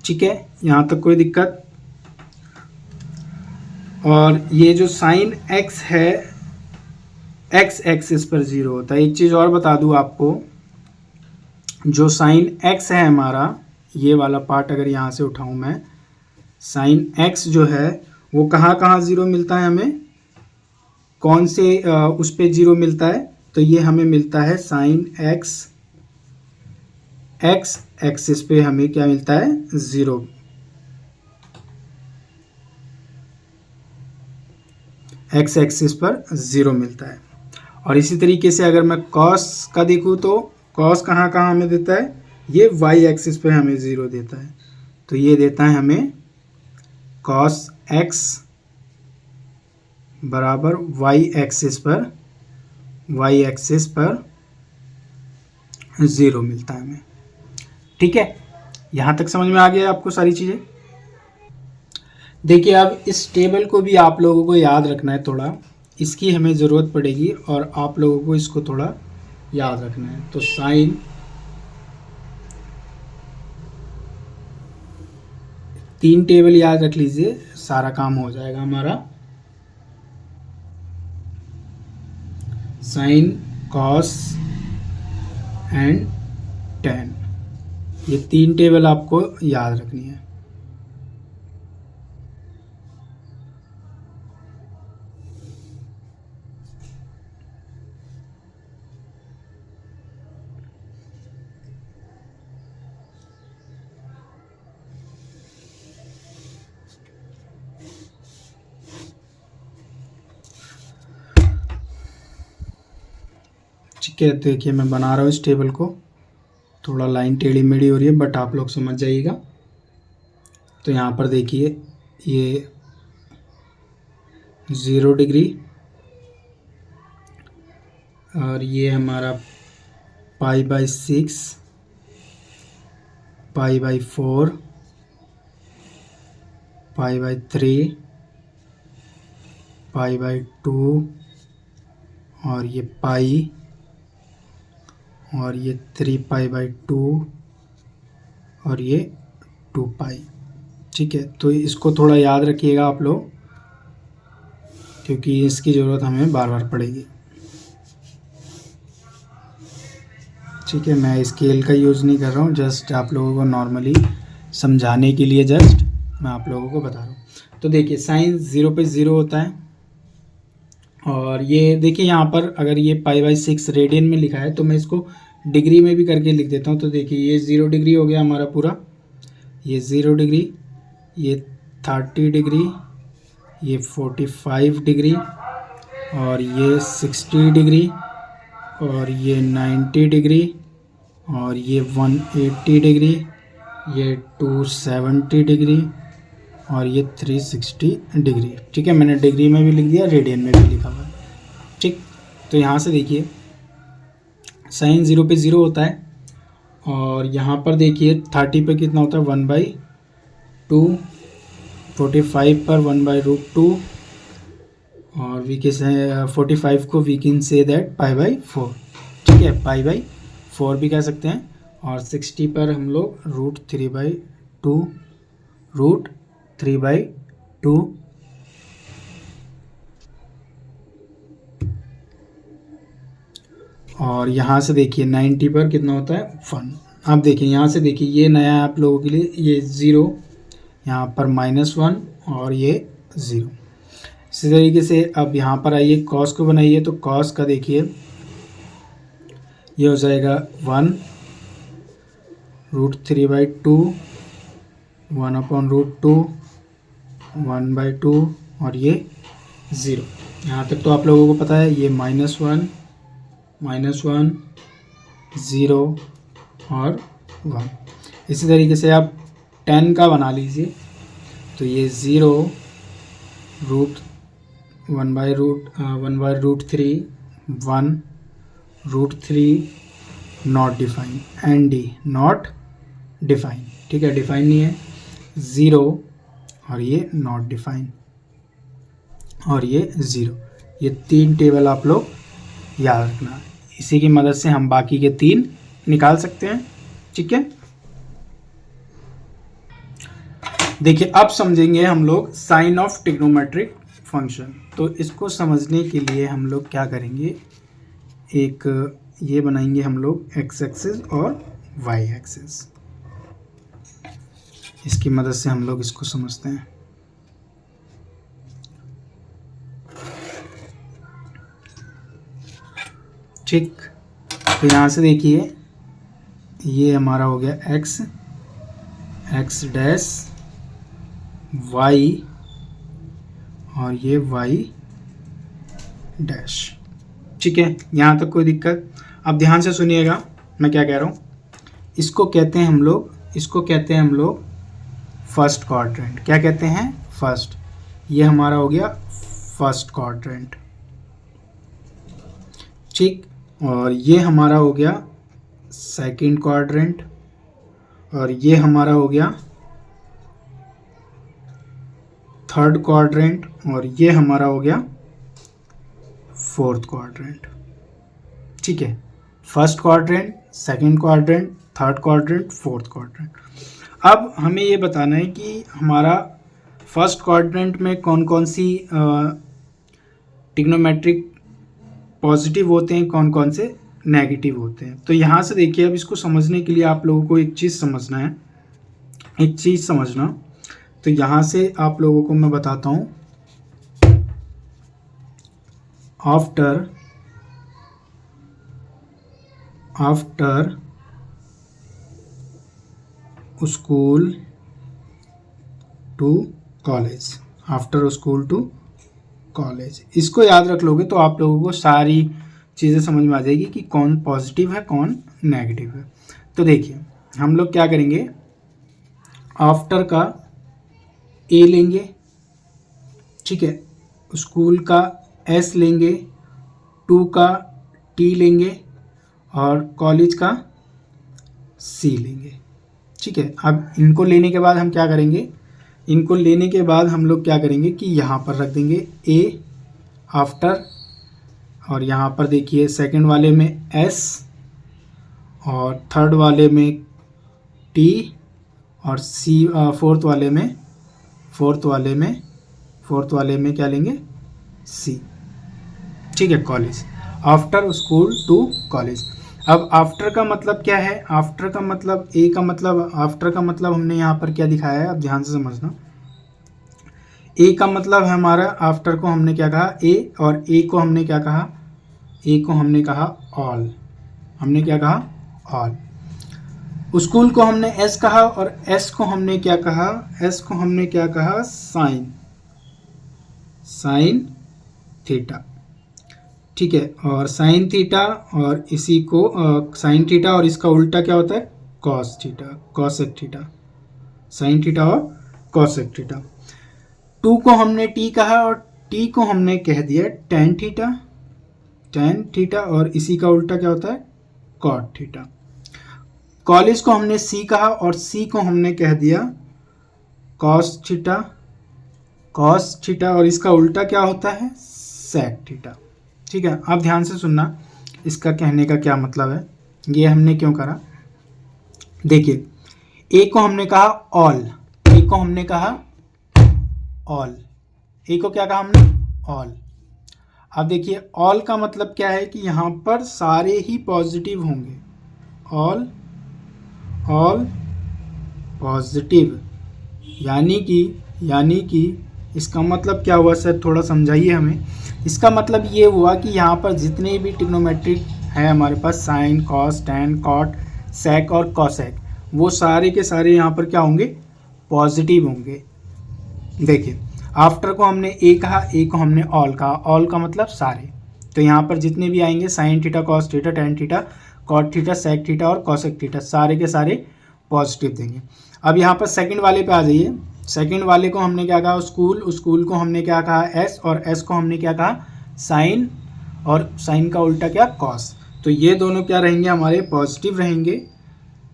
ठीक है, यहाँ तक कोई दिक्कत? और ये जो साइन x है x एक्सिस पर 0 होता है। एक चीज़ और बता दूँ आपको, जो साइन x है हमारा, ये वाला पार्ट अगर यहाँ से उठाऊँ मैं, साइन x जो है वो कहाँ कहाँ 0 मिलता है हमें, कौन से उस पे 0 मिलता है, तो ये हमें मिलता है साइन x एक्सिस पे हमें क्या मिलता है 0, x एक्सिस पर 0 मिलता है। और इसी तरीके से अगर मैं कॉस का देखूँ तो कॉस कहाँ कहाँ हमें देता है, ये y एक्सिस पे हमें 0 देता है, तो ये देता है हमें कॉस x बराबर y एक्सिस पर 0 मिलता है हमें। ठीक है, यहाँ तक समझ में आ गया आपको सारी चीज़ें? देखिए, अब इस टेबल को भी आप लोगों को याद रखना है, थोड़ा इसकी हमें ज़रूरत पड़ेगी और आप लोगों को इसको थोड़ा याद रखना है। तो साइन 3 टेबल याद रख लीजिए, सारा काम हो जाएगा हमारा। साइन, कॉस एंड टेन, ये 3 टेबल आपको याद रखनी है। ठीक है, देखिए मैं बना रहा हूँ इस टेबल को, थोड़ा लाइन टेढ़ी मेढ़ी हो रही है बट आप लोग समझ जाइएगा। तो यहाँ पर देखिए ये 0 डिग्री और ये हमारा pi by 6, pi by 4, pi by 3, pi by 2 और ये पाई और ये 3 पाई बाई 2 और ये 2 पाई। ठीक है, तो इसको थोड़ा याद रखिएगा आप लोग, क्योंकि इसकी ज़रूरत हमें बार बार पड़ेगी। ठीक है, मैं स्केल का यूज़ नहीं कर रहा हूँ, जस्ट आप लोगों को नॉर्मली समझाने के लिए जस्ट मैं आप लोगों को बता रहा हूँ। तो देखिए साइन 0 पे 0 होता है, और ये देखिए यहाँ पर अगर ये पाई बाई 6 रेडियन में लिखा है तो मैं इसको डिग्री में भी करके लिख देता हूँ। तो देखिए ये 0 डिग्री हो गया हमारा पूरा, ये 0 डिग्री, ये 30 डिग्री, ये 45 डिग्री और ये 60 डिग्री और ये 90 डिग्री और ये 180 डिग्री, ये 270 डिग्री और ये 360 डिग्री। ठीक है, मैंने डिग्री में भी लिख दिया, रेडियन में भी लिखा हुआ है। ठीक, तो यहाँ से देखिए साइन 0 पे 0 होता है, और यहाँ पर देखिए 30 पे कितना होता है 1/2, 45 पर 1/√2 और वी के 45 को we can say that pi by 4। ठीक है, पाई बाई 4 भी कह सकते हैं, और 60 पर हम लोग √3/2 √3/2 और यहाँ से देखिए 90 पर कितना होता है 1। अब देखिए यहाँ से देखिए ये नया है आप लोगों के लिए, ये 0, यहाँ पर -1 और ये 0। इसी तरीके से अब यहाँ पर आइए कॉस को बनाइए, तो कॉस का देखिए ये हो जाएगा 1√3/2, 1/√2, 1/2 और ये 0। यहाँ तक तो आप लोगों को पता है। ये -1, -1, 0 और 1। इसी तरीके से आप 10 का बना लीजिए, तो ये 0√1/√3, 1√3 not define, ND not define, ठीक है, डिफाइन नहीं है, 0 और ये नॉट डिफाइन और ये 0। ये 3 टेबल आप लोग याद रखना, इसी की मदद से हम बाकी के 3 निकाल सकते हैं, ठीक है। देखिए अब समझेंगे हम लोग साइन ऑफ ट्रिग्नोमेट्रिक फंक्शन। तो इसको समझने के लिए हम लोग क्या करेंगे, एक ये बनाएंगे हम लोग एक्स एक्सिस और वाई एक्सिस, इसकी मदद से हम लोग इसको समझते हैं। ठीक, तो यहाँ से देखिए ये हमारा हो गया x, x डैश y और ये y डैश, ठीक है। यहाँ तक कोई दिक्कत? अब ध्यान से सुनिएगा मैं क्या कह रहा हूँ। इसको कहते हैं हम लोग फर्स्ट क्वाड्रेंट। क्या कहते हैं? फर्स्ट। ये हमारा हो गया फर्स्ट क्वाड्रेंट, ठीक। और ये हमारा हो गया सेकंड क्वाड्रेंट और ये हमारा हो गया थर्ड क्वाड्रेंट और ये हमारा हो गया फोर्थ क्वाड्रेंट, ठीक है। First quadrant, second quadrant, third quadrant, fourth quadrant. अब हमें ये बताना है कि हमारा फर्स्ट क्वाड्रेंट में कौन कौन सी ट्रिग्नोमेट्रिक पॉजिटिव होते हैं, कौन कौन से नेगेटिव होते हैं। तो यहाँ से देखिए, अब इसको समझने के लिए आप लोगों को एक चीज़ समझना। तो यहाँ से आप लोगों को मैं बताता हूँ, आफ्टर स्कूल टू कॉलेज, इसको याद रख लोगे तो आप लोगों को सारी चीज़ें समझ में आ जाएगी कि कौन पॉजिटिव है कौन नेगेटिव है। तो देखिए हम लोग क्या करेंगे, आफ्टर का ए लेंगे, ठीक है, स्कूल का एस लेंगे, टू का टी लेंगे और कॉलेज का सी लेंगे, ठीक है। अब इनको लेने के बाद हम क्या करेंगे, इनको लेने के बाद हम लोग क्या करेंगे कि यहाँ पर रख देंगे ए आफ्टर, और यहाँ पर देखिए सेकंड वाले में एस और थर्ड वाले में टी और सी, फोर्थ वाले में क्या लेंगे, सी, ठीक है, college. After school to college. अब आफ्टर का मतलब क्या है, आफ्टर का मतलब ए का मतलब, आफ्टर का मतलब हमने यहाँ पर क्या दिखाया है, अब ध्यान से समझना। ए का मतलब है हमारा, आफ्टर को हमने क्या कहा, ए, और ए को हमने क्या कहा, ए को हमने कहा ऑल, हमने क्या कहा, ऑल। स्कूल को हमने एस कहा और एस को हमने क्या कहा, एस को हमने क्या कहा, साइन थीटा, ठीक है। और साइन थीटा और इसी को साइन थीटा और इसका उल्टा क्या होता है, cos theta, cosec theta, sine theta और कॉसेक थीटा। टू को हमने टी कहा और टी को हमने कह दिया टेन थीटा और इसी का उल्टा क्या होता है, कॉट थीटा। कॉलेज को हमने सी कहा और सी को हमने कह दिया कॉस थीटा और इसका उल्टा क्या होता है, सेक थीटा, ठीक है। अब ध्यान से सुनना, इसका कहने का क्या मतलब है, ये हमने क्यों करा। देखिए ए को हमने कहा ऑल, ए को हमने कहा ऑल, ए को क्या कहा हमने, ऑल। अब देखिए ऑल का मतलब क्या है कि यहाँ पर सारे ही पॉजिटिव होंगे, ऑल पॉजिटिव, यानी कि इसका मतलब क्या हुआ सर, थोड़ा समझाइए हमें। इसका मतलब ये हुआ कि यहाँ पर जितने भी ट्रिग्नोमेट्रिक है हमारे पास, साइन, कॉस, टैन, कॉट, सेक और कॉसेक, वो सारे के सारे यहाँ पर क्या होंगे, पॉजिटिव होंगे। देखिए आफ्टर को हमने ए कहा, ए को हमने ऑल कहा, ऑल का मतलब सारे। तो यहाँ पर जितने भी आएंगे sine theta, cos theta, tan theta, cot theta, sec theta और कॉसेक थीटा, सारे के सारे पॉजिटिव देंगे। अब यहाँ पर सेकंड वाले पे आ जाइए। सेकंड वाले को हमने क्या कहा, स्कूल को हमने क्या कहा, एस, और एस को हमने क्या कहा, साइन, और साइन का उल्टा क्या, कॉस। तो ये दोनों क्या रहेंगे, हमारे पॉजिटिव रहेंगे।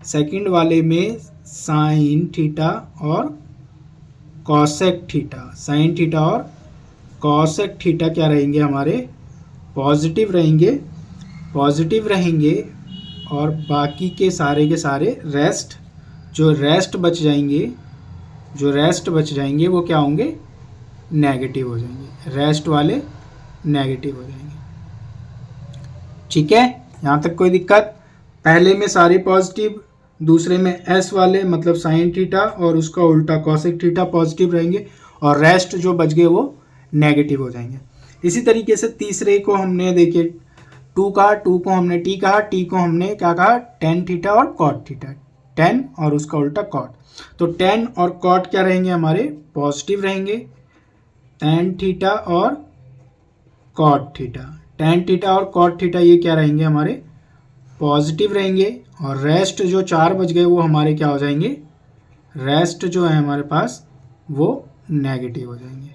सेकंड वाले में साइन थीटा और कॉसेक थीटा, साइन थीटा और कॉसेक थीटा क्या रहेंगे, हमारे पॉजिटिव रहेंगे। और बाकी के सारे रेस्ट जो रेस्ट बच जाएंगे वो क्या होंगे, नेगेटिव हो जाएंगे, रेस्ट वाले नेगेटिव हो जाएंगे। ठीक है, यहाँ तक कोई दिक्कत? पहले में सारे पॉजिटिव, दूसरे में एस वाले मतलब साइन थीटा और उसका उल्टा कॉसेक थीटा पॉजिटिव रहेंगे, और रेस्ट जो बच गए वो नेगेटिव हो जाएंगे। इसी तरीके से तीसरे को हमने देखिए टू कहा, टू को हमने टी कहा, टी को हमने क्या कहा, टेन थीटा और कॉट थीटा, टेन और उसका उल्टा कॉट। तो टेन और कॉट क्या रहेंगे, हमारे पॉजिटिव रहेंगे। टेन थीटा और कॉट थीटा, टेन थीटा और कॉट थीटा ये क्या रहेंगे, हमारे पॉजिटिव रहेंगे। और रेस्ट जो चार बच गए वो हमारे क्या हो जाएंगे, रेस्ट जो है हमारे पास वो नेगेटिव हो जाएंगे।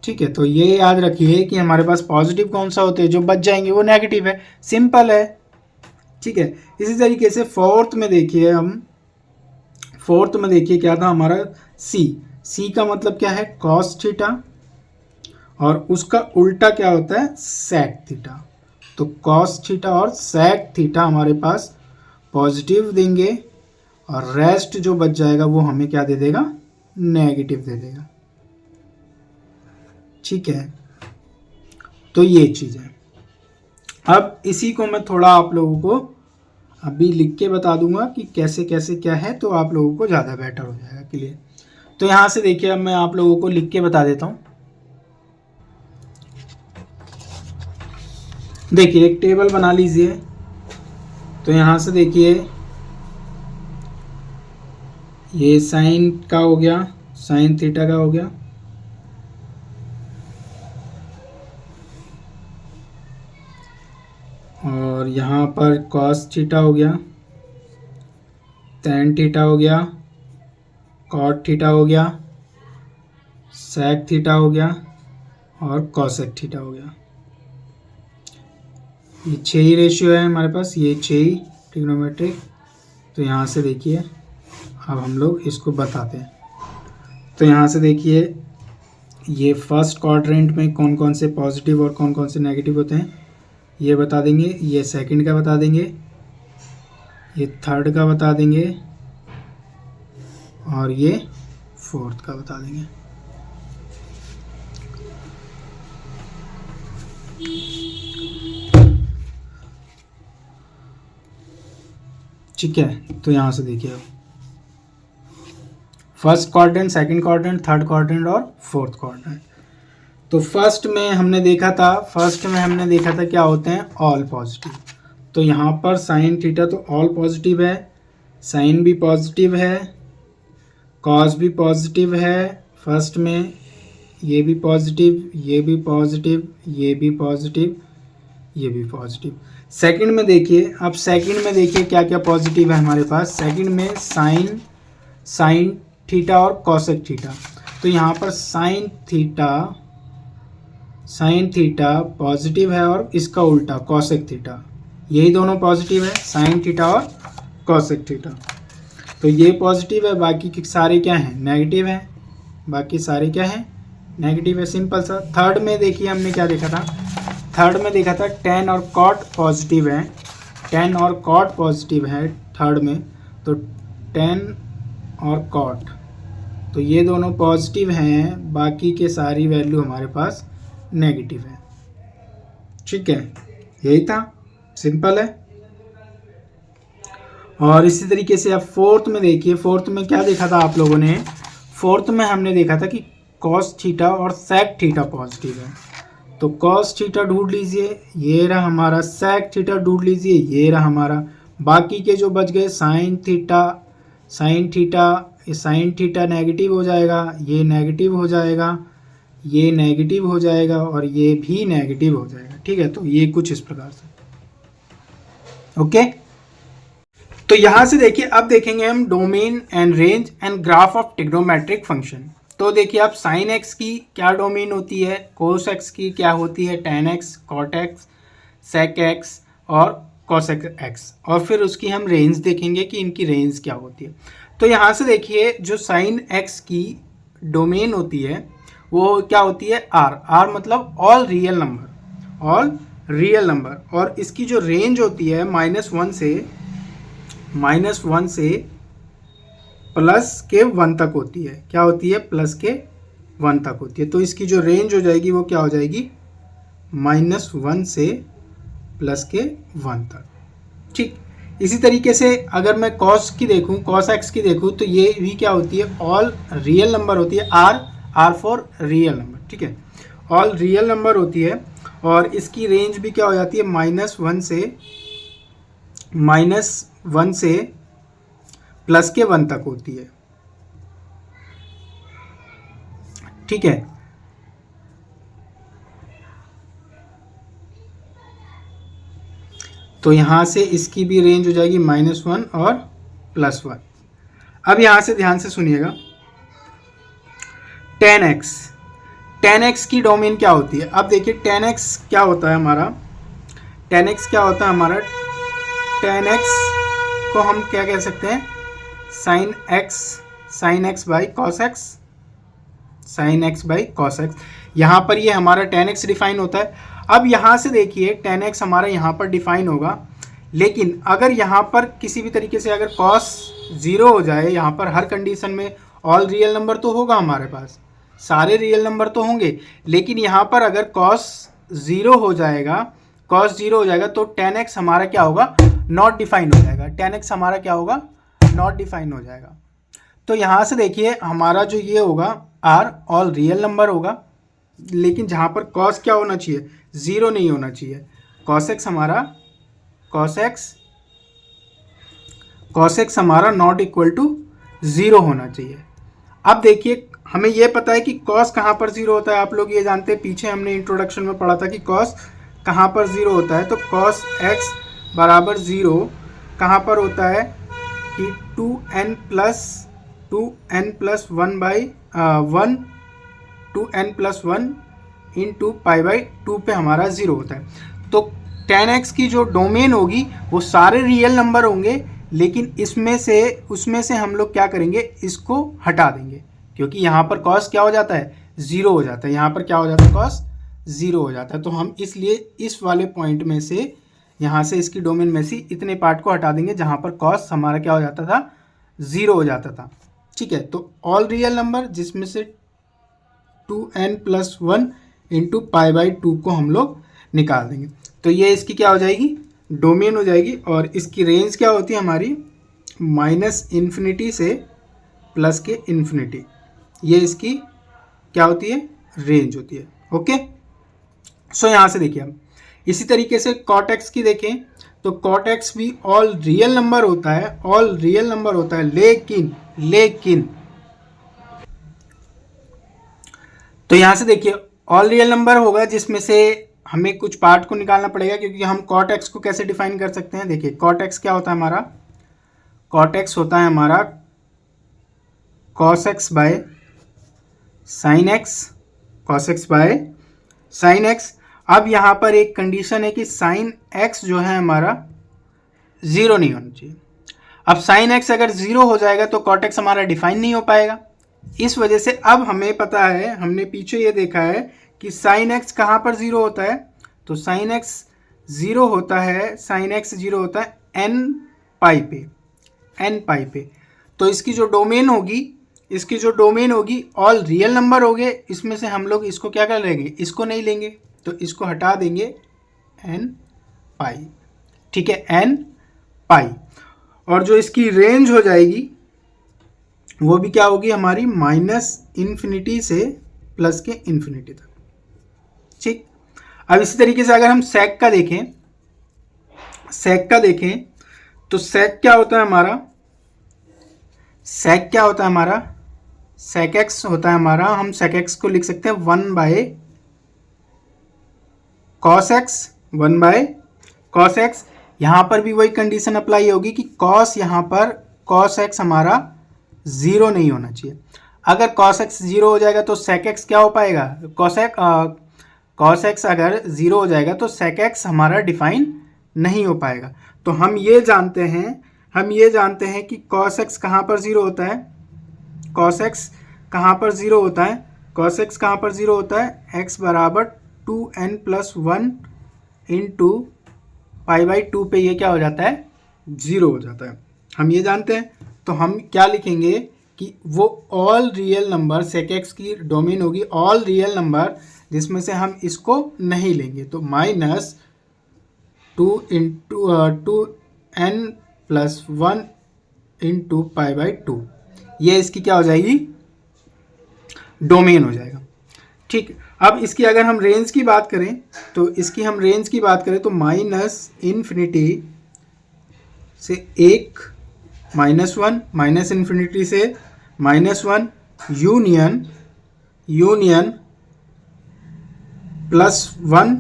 ठीक है, तो ये याद रखिए कि हमारे पास पॉजिटिव कौन सा होते हैं, जो बच जाएंगे वो नेगेटिव है, सिंपल है। ठीक है, इसी तरीके से फोर्थ में देखिए क्या था हमारा, सी का मतलब क्या है, कॉस थीटा, और उसका उल्टा क्या होता है, सेक थीटा। तो कॉस थीटा और सेक थीटा हमारे पास पॉजिटिव देंगे, और रेस्ट जो बच जाएगा वो हमें क्या दे देगा, नेगेटिव दे देगा। ठीक है, तो ये चीज़ है। अब इसी को मैं थोड़ा आप लोगों को अभी लिख के बता दूंगा कि कैसे कैसे क्या है, तो आप लोगों को ज़्यादा बेटर हो जाएगा क्लियर। तो यहाँ से देखिए, अब मैं आप लोगों को लिख के बता देता हूँ। देखिए एक टेबल बना लीजिए। तो यहाँ से देखिए ये साइन का हो गया, साइन थीटा का हो गया, और यहाँ पर कॉस थीटा हो गया, टैन थीटा हो गया, कॉट थीटा हो गया, सेक थीटा हो गया, और कॉसेक थीटा हो गया। ये 6 ही रेशियो है हमारे पास, ये 6 ही ट्रिग्नोमेट्रिक। तो यहाँ से देखिए अब हम लोग इसको बताते हैं। तो यहाँ से देखिए ये फर्स्ट क्वाड्रेंट में कौन कौन से पॉजिटिव और कौन कौन से नेगेटिव होते हैं ये बता देंगे, ये सेकंड का बता देंगे, ये थर्ड का बता देंगे, और ये फोर्थ का बता देंगे। ठीक है, तो यहाँ से देखिए अब first quadrant, second quadrant, third quadrant और फोर्थ क्वाड्रेंट। तो फर्स्ट में हमने देखा था क्या होते हैं, ऑल पॉजिटिव। तो यहाँ पर साइन थीटा तो ऑल पॉजिटिव है, साइन भी पॉजिटिव है, कॉस भी पॉजिटिव है, फर्स्ट में ये भी पॉजिटिव, ये भी पॉजिटिव, ये भी पॉजिटिव, ये भी पॉजिटिव। सेकंड में देखिए, अब सेकंड में देखिए क्या क्या पॉजिटिव है हमारे पास। सेकंड में साइन थीटा और कॉसेक थीटा। तो यहाँ पर साइन थीटा पॉजिटिव है, और इसका उल्टा कॉसेक थीटा, यही दोनों पॉजिटिव है, साइन थीटा और कॉसेक थीटा। तो ये पॉजिटिव है, बाकी के सारे क्या हैं, नेगेटिव हैं, बाकी सारे क्या हैं, नेगेटिव है, सिंपल सा। थर्ड में देखिए हमने क्या देखा था, टेन और कॉट पॉजिटिव है, टेन और कॉट पॉजिटिव है थर्ड में। तो टेन और कॉट, तो ये दोनों पॉजिटिव हैं, बाकी के सारी वैल्यू हमारे पास नेगेटिव है। ठीक है, यही था, सिंपल है। और इसी तरीके से अब फोर्थ में देखिए, फोर्थ में क्या देखा था आप लोगों ने, फोर्थ में हमने देखा था कि कॉस थीटा और सेक थीटा पॉजिटिव है, तो कॉस थीटा ढूंढ लीजिए, ये रहा हमारा, सेक थीटा ढूंढ लीजिए, ये रहा हमारा, बाकी के जो बच गए sine theta, sine theta negative हो जाएगा, ये नेगेटिव हो जाएगा, ये नेगेटिव हो जाएगा और ये भी नेगेटिव हो जाएगा। ठीक है, तो ये कुछ इस प्रकार से, ओके। तो यहां से देखिए, अब देखेंगे हम domain and range and graph of trigonometric function. तो देखिए आप साइन एक्स की क्या डोमेन होती है, कोस एक्स की क्या होती है, tan x, cot x, sec x और कॉसेक एक्स, और फिर उसकी हम रेंज देखेंगे कि इनकी रेंज क्या होती है। तो यहाँ से देखिए जो साइन एक्स की डोमेन होती है वो क्या होती है, आर, आर मतलब all real number, all real number, और इसकी जो रेंज होती है -1 से +1 तक होती है। क्या होती है, +1 तक होती है। तो इसकी जो रेंज हो जाएगी वो क्या हो जाएगी, -1 से +1 तक। ठीक, इसी तरीके से अगर मैं कॉस की देखूं, कॉस एक्स की देखूं, तो ये भी क्या होती है, ऑल रियल नंबर होती है, आर फॉर रियल नंबर। ठीक है, ऑल रियल नंबर होती है, और इसकी रेंज भी क्या हो जाती है, -1 से +1 तक होती है। ठीक है, तो यहां से इसकी भी रेंज हो जाएगी -1 और +1। अब यहां से ध्यान से सुनिएगा, टेन एक्स की डोमेन क्या होती है। अब देखिए टेन एक्स क्या होता है हमारा, टेन एक्स क्या होता है हमारा, टेन एक्स को हम क्या कह सकते हैं, sine x by cos x, sine x by cos x. यहाँ पर ये हमारा टेन एक्स डिफाइन होता है। अब यहाँ से देखिए टेन एक्स हमारा यहाँ पर डिफाइन होगा, लेकिन अगर यहाँ पर किसी भी तरीके से अगर कॉस 0 हो जाए, यहाँ पर हर कंडीशन में ऑल रियल नंबर तो होगा हमारे पास, सारे रियल नंबर तो होंगे, लेकिन यहाँ पर अगर कॉस 0 हो जाएगा, कॉस 0 हो जाएगा, तो टेन एक्स हमारा क्या होगा, नॉट डिफाइन हो जाएगा, टेन एक्स हमारा क्या होगा, नॉट डिफाइन हो जाएगा। तो यहाँ से देखिए हमारा जो ये होगा आर ऑल रियल नंबर होगा, लेकिन जहाँ पर कॉस क्या होना चाहिए, 0 नहीं होना चाहिए, कॉस एक्स हमारा, कॉस एक्स हमारा नॉट इक्वल टू 0 होना चाहिए। अब देखिए हमें ये पता है कि कॉस कहाँ पर 0 होता है, आप लोग ये जानते हैं, पीछे हमने इंट्रोडक्शन में पढ़ा था कि कॉस कहाँ पर 0 होता है। तो कॉस एक्स बराबर 0 कहाँ पर होता है कि 2n plus 1 by 2n+1 into π/2 पे हमारा 0 होता है। तो टेन एक्स की जो डोमेन होगी वो सारे रियल नंबर होंगे, लेकिन उसमें से हम लोग क्या करेंगे, इसको हटा देंगे, क्योंकि यहाँ पर कॉस क्या हो जाता है, 0 हो जाता है, यहाँ पर क्या हो जाता है, कॉस 0 हो जाता है। तो हम इसलिए इस वाले पॉइंट में से, यहाँ से इसकी डोमेन में से इतने पार्ट को हटा देंगे जहाँ पर कॉस हमारा क्या हो जाता था, 0 हो जाता था। ठीक है, तो ऑल रियल नंबर जिसमें से 2n+1 इंटू π/2 को हम लोग निकाल देंगे, तो ये इसकी क्या हो जाएगी, डोमेन हो जाएगी। और इसकी रेंज क्या होती है हमारी, -∞ से +∞, ये इसकी क्या होती है, रेंज होती है। ओके, सो यहाँ से देखिए हम इसी तरीके से कॉट एक्स की देखें, तो कॉट एक्स भी ऑल रियल नंबर होता है, ऑल रियल नंबर होता है, लेकिन तो यहाँ से देखिए ऑल रियल नंबर होगा जिसमें से हमें कुछ पार्ट को निकालना पड़ेगा, क्योंकि हम कॉट एक्स को कैसे डिफाइन कर सकते हैं। देखिए कॉट एक्स क्या होता है हमारा, कॉट एक्स होता है हमारा cos x by sine x, cos x by sine x. अब यहाँ पर एक कंडीशन है कि साइन एक्स जो है हमारा 0 नहीं होना चाहिए। अब साइन एक्स अगर 0 हो जाएगा तो कॉट एक्स हमारा डिफाइन नहीं हो पाएगा। इस वजह से अब हमें पता है, हमने पीछे ये देखा है कि साइन एक्स कहाँ पर 0 होता है, तो साइन एक्स 0 होता है, साइन एक्स 0 होता है n पाई पे। तो इसकी जो डोमेन होगी ऑल रियल नंबर हो गए, इसमें से हम लोग इसको क्या कर लेंगे, इसको नहीं लेंगे, तो इसको हटा देंगे, एन पाई, ठीक है, एन पाई। और जो इसकी रेंज हो जाएगी वो भी क्या होगी हमारी, -इन्फिनिटी से प्लस के इन्फिनिटी तक, ठीक। अब इसी तरीके से अगर हम सेक का देखें, सेक का देखें तो सेक क्या होता है हमारा, सेक क्या होता है हमारा, सेक एक्स होता है हमारा। हम सेक एक्स को लिख सकते हैं 1 कॉस एक्स, 1 कॉस एक्स। यहाँ पर भी वही कंडीशन अप्लाई होगी कि कॉस, यहाँ पर कॉस एक्स हमारा 0 नहीं होना चाहिए। अगर कॉस एक्स 0 हो जाएगा तो सेक एक्स क्या हो पाएगा, कॉस एक्स अगर 0 हो जाएगा तो सेक एक्स हमारा डिफाइन नहीं हो पाएगा। तो हम ये जानते हैं कि कॉस एक्स कहाँ पर 0 होता है, कॉस एक्स कहाँ पर 0 होता है, कॉस एक्स कहाँ पर 0 होता है, एक्स बराबर 2n+1 इंटू π/2 पे ये क्या हो जाता है, 0 हो जाता है। हम ये जानते हैं। तो हम क्या लिखेंगे कि वो all real number, sec x की डोमेन होगी ऑल रियल नंबर जिसमें से हम इसको नहीं लेंगे। तो -2n+1 इंटू π/2 ये इसकी क्या हो जाएगी, डोमेन हो जाएगा, ठीक। अब इसकी अगर हम रेंज की बात करें तो इसकी हम रेंज की बात करें तो -इन्फिनिटी से 1, -1, -इन्फिनिटी से -1, यूनियन +1,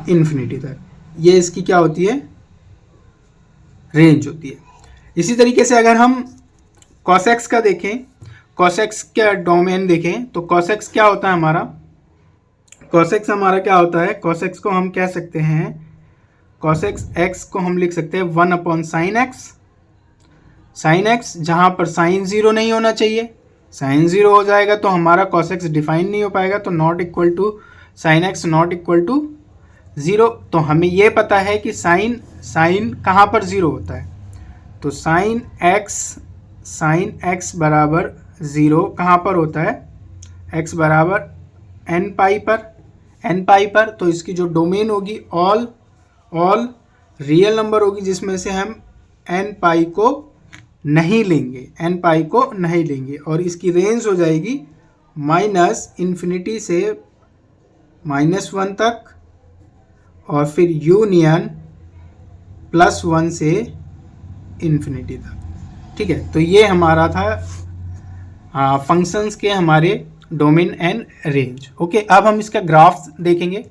इन्फिनिटी तक, ये इसकी क्या होती है, रेंज होती है। इसी तरीके से अगर हम cos x का देखें, cos x का डोमेन देखें तो cos x क्या होता है हमारा, cos x हमारा क्या होता है, cos x को हम कह सकते हैं, cos x को हम लिख सकते हैं 1/sin x, sin x जहाँ पर sin 0 नहीं होना चाहिए, sin 0 हो जाएगा तो हमारा cos x डिफाइन नहीं हो पाएगा, तो not equal to sin x not equal to 0। तो हमें ये पता है कि sin कहाँ पर 0 होता है, तो sin x बराबर 0 कहाँ पर होता है, x बराबर n पाई पर। तो इसकी जो डोमेन होगी ऑल रियल नंबर होगी जिसमें से हम n पाई को नहीं लेंगे, और इसकी रेंज हो जाएगी -इन्फिनिटी से -1 तक और फिर यूनियन +1 से इन्फिनिटी तक, ठीक है। तो ये हमारा था फंक्शंस के हमारे डोमेन एंड रेंज। ओके, अब हम इसका ग्राफ देखेंगे।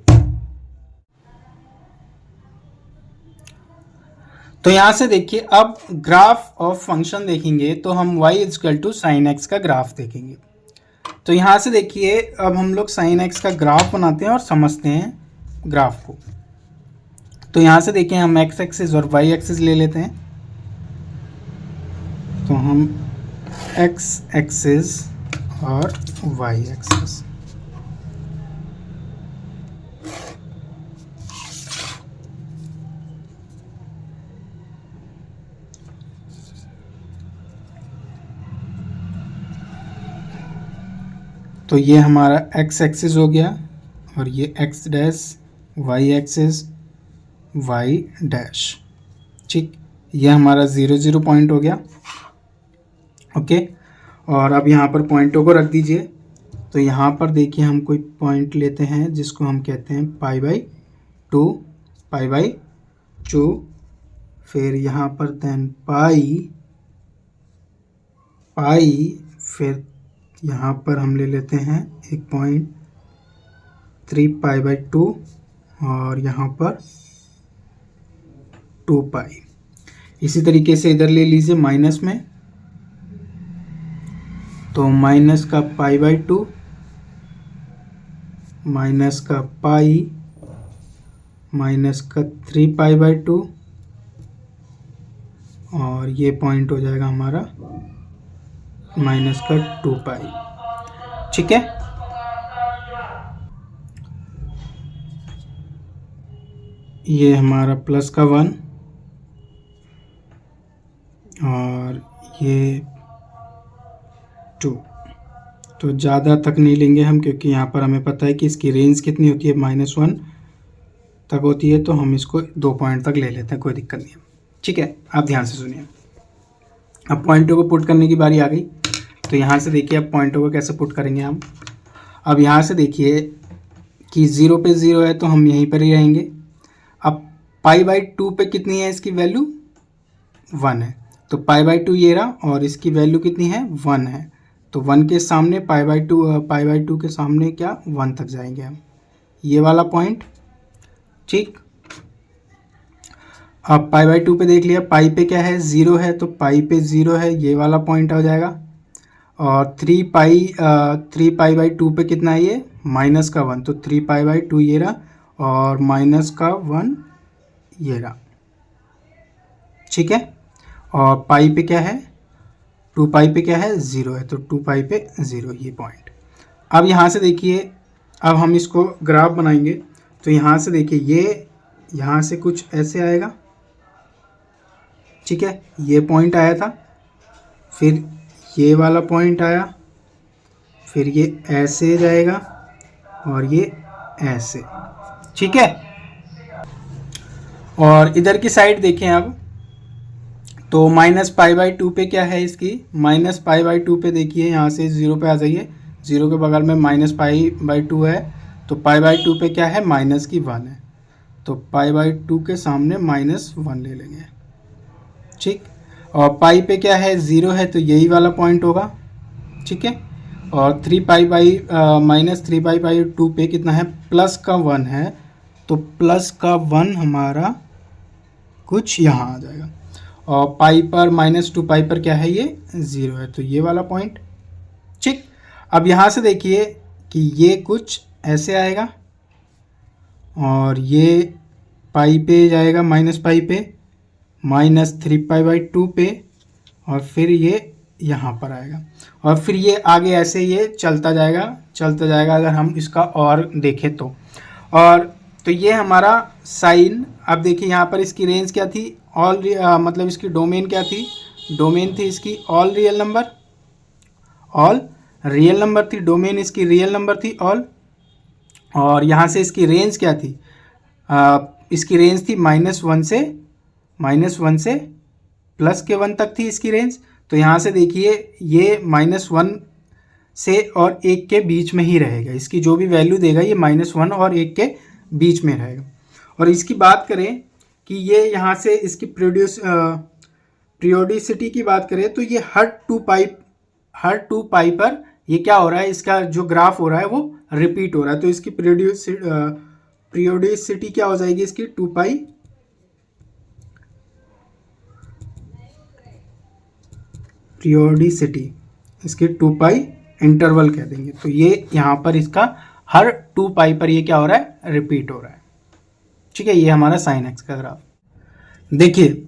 तो यहाँ से देखिए, अब ग्राफ ऑफ फंक्शन देखेंगे तो हम y = sin x का ग्राफ देखेंगे। तो यहाँ से देखिए, अब हम लोग sin x का ग्राफ बनाते हैं और समझते हैं ग्राफ को। तो यहाँ से देखिए, हम x एक्सिस और y एक्सिस ले लेते हैं। तो हम x एक्सिस और y एक्सिस, तो ये हमारा x एक्सिस हो गया और ये x dash, y axis y dash, ठीक। ये हमारा 0 0 पॉइंट हो गया। ओके, और अब यहाँ पर पॉइंटों को रख दीजिए। तो यहाँ पर देखिए, हम कोई पॉइंट लेते हैं जिसको हम कहते हैं π/2, फिर यहाँ पर देन पाई, फिर यहाँ पर हम ले लेते हैं एक पॉइंट 3π/2 और यहाँ पर 2π। इसी तरीके से इधर ले लीजिए माइनस में, तो माइनस का π/2, माइनस का पाई, माइनस का 3π/2 और ये पॉइंट हो जाएगा हमारा माइनस का 2π, ठीक है। ये हमारा प्लस का 1 और ये 2, तो ज़्यादा तक नहीं लेंगे हम, क्योंकि यहाँ पर हमें पता है कि इसकी रेंज कितनी होती है, -1 तक होती है। तो हम इसको 2 पॉइंट तक ले लेते हैं, कोई दिक्कत नहीं है। ठीक है, आप ध्यान से सुनिए। अब पॉइंटों को पुट करने की बारी आ गई। तो यहाँ से देखिए अब पॉइंटों को कैसे पुट करेंगे हम। अब यहाँ से देखिए कि 0 पे 0 है तो हम यहीं पर ही रहेंगे। अब π/2 पे कितनी है इसकी वैल्यू, 1 है, तो π/2 ये रहा, और इसकी वैल्यू कितनी है, 1 है। तो 1 के सामने π/2 के सामने क्या 1 तक जाएंगे हम, ये वाला पॉइंट। ठीक, अब π/2 पे देख लिया, पाई पे क्या है, 0 है, तो पाई पे 0 है, ये वाला पॉइंट आ जाएगा। और 3π/2 पे कितना है ये, -1, तो 3π/2 ये रहा, और -1 ये रहा। ठीक है, और पाई पे क्या है, 2π पे क्या है, 0 है, तो 2π पे 0, ये पॉइंट। अब यहाँ से देखिए, अब हम इसको ग्राफ बनाएंगे। तो यहाँ से देखिए, ये यहाँ से कुछ ऐसे आएगा। ठीक है, ये पॉइंट आया था, फिर ये वाला पॉइंट आया, फिर ये ऐसे जाएगा, और ये ऐसे। ठीक है, और इधर की साइड देखें अब, तो -π/2 पे क्या है इसकी, -π/2 पे देखिए, यहाँ से 0 पे आ जाइए, 0 के बगल में -π/2 है, तो π/2 पे क्या है, -1 है, तो π/2 के सामने -1 ले लेंगे। ठीक, और पाई पे क्या है, 0 है, तो यही वाला पॉइंट होगा। ठीक है, और 3π/2 पे कितना है, +1 है, तो +1 हमारा कुछ यहाँ आ जाएगा। और पाई पर -2π पर क्या है, ये 0 है, तो ये वाला पॉइंट। ठीक, अब यहाँ से देखिए कि ये कुछ ऐसे आएगा, और ये पाई पे जाएगा, -पाई पे, -3π/2 पे, और फिर ये यहाँ पर आएगा, और फिर ये आगे ऐसे ये चलता जाएगा अगर हम इसका और देखें तो। और तो ये हमारा साइन। अब देखिए यहाँ पर इसकी रेंज क्या थी, मतलब इसकी डोमेन क्या थी, डोमेन थी इसकी ऑल रियल नंबर थी, डोमेन इसकी रियल नंबर थी ऑल। और यहाँ से इसकी रेंज क्या थी, इसकी रेंज थी -1 से +1 तक थी इसकी रेंज। तो यहाँ से देखिए ये -1 से और 1 के बीच में ही रहेगा, इसकी जो भी वैल्यू देगा ये -1 और 1 के बीच में रहेगा। और इसकी बात करें कि ये यहाँ से इसकी पीरियोडिसिटी की बात करें, तो ये हर 2π पर ये क्या हो रहा है, इसका जो ग्राफ हो रहा है वो रिपीट हो रहा है। तो इसकी पीरियोडिसिटी क्या हो जाएगी, इसकी 2π, पीरियोडिसिटी इसकी 2π इंटरवल कह देंगे। तो ये यहाँ पर इसका हर 2π पर ये क्या हो रहा है, रिपीट हो रहा है। ठीक है, ये हमारा sin x का ग्राफ। देखिए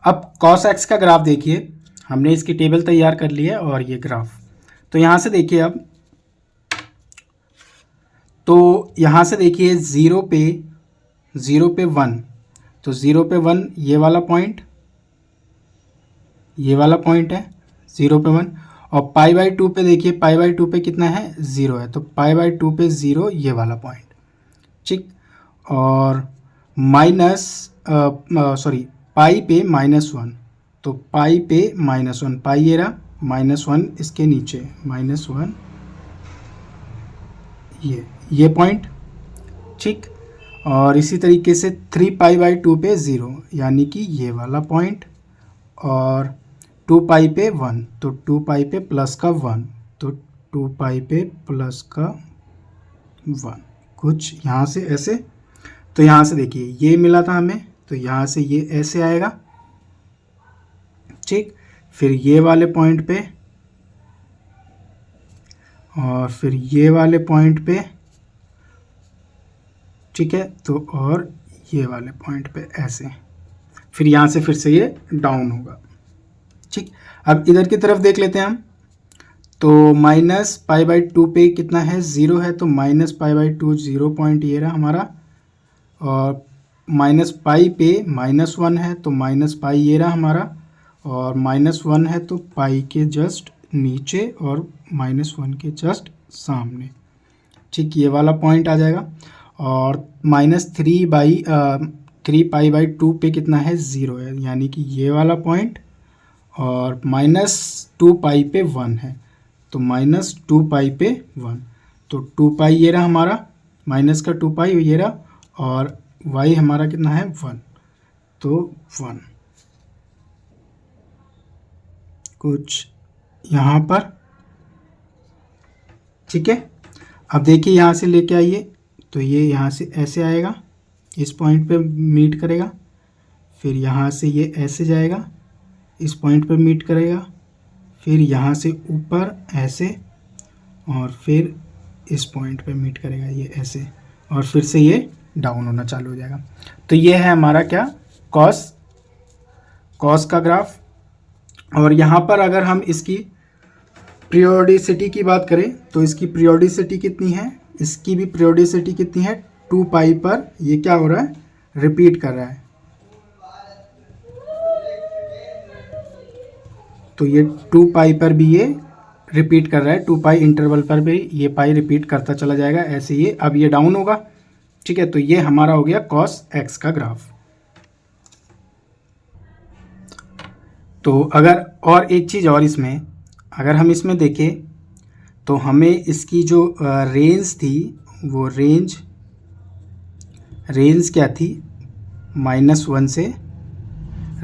अब cos x का ग्राफ देखिए, हमने इसकी टेबल तैयार कर ली है, और ये ग्राफ। तो यहाँ से देखिए अब, तो यहाँ से देखिए 0 पे 1, तो 0 पे 1 ये वाला पॉइंट है 0 पे 1। और π/2 पे देखिए, π/2 पे कितना है, 0 है, तो π/2 पे 0 ये वाला पॉइंट। ठीक, और पाई पे -1, तो पाई पे -1, पाई ये रहा, -1 इसके नीचे, -1 ये पॉइंट। ठीक, और इसी तरीके से 3π/2 पे 0, यानी कि ये वाला पॉइंट। और 2π पे 1, तो 2π पे +1, तो 2π पे +1 कुछ यहाँ से ऐसे। तो यहाँ से देखिए ये मिला था हमें, तो यहाँ से ये ऐसे आएगा। ठीक, फिर ये वाले पॉइंट पे, और फिर ये वाले पॉइंट पे। ठीक है, तो और ये वाले पॉइंट पे ऐसे, फिर यहाँ से फिर से ये डाउन होगा। ठीक, अब इधर की तरफ देख लेते हैं हम। तो -π/2 पे कितना है, 0 है, तो -π/2 0 पॉइंट ये रहा हमारा। और -π पे -1 है, तो -π ये रहा हमारा। और -1 है, तो पाई के जस्ट नीचे और -1 के जस्ट सामने। ठीक, ये वाला पॉइंट आ जाएगा। और -3 पे कितना है, 0 है, यानी कि ये वाला पॉइंट। और -2 पे 1 है, तो -2 पे 1, तो 2 ये रहा हमारा, माइनस का 2 ये रहा, और y हमारा कितना है, 1, तो 1 कुछ यहाँ पर। ठीक है, अब देखिए यहाँ से लेके आइए, तो ये यहाँ से ऐसे आएगा, इस पॉइंट पे मीट करेगा, फिर यहाँ से ये ऐसे जाएगा, इस पॉइंट पे मीट करेगा, फिर यहाँ से ऊपर ऐसे, और फिर इस पॉइंट पे मीट करेगा, ये ऐसे, और फिर से ये डाउन होना चालू हो जाएगा। तो ये है हमारा क्या, कॉस का ग्राफ। और यहाँ पर अगर हम इसकी पीरियोडिसिटी की बात करें तो इसकी पीरियोडिसिटी कितनी है, इसकी भी पीरियोडिसिटी कितनी है, 2 पर ये क्या हो रहा है, रिपीट कर रहा है। तो ये 2 पर भी ये रिपीट कर रहा है, 2 इंटरवल पर भी ये पाई रिपीट करता चला जाएगा, ऐसे ये अब ये डाउन होगा। ठीक है, तो ये हमारा हो गया कॉस एक्स का ग्राफ। तो अगर और एक चीज़ और इसमें, अगर हम इसमें देखें तो हमें इसकी जो रेंज थी, वो रेंज क्या थी, -1 से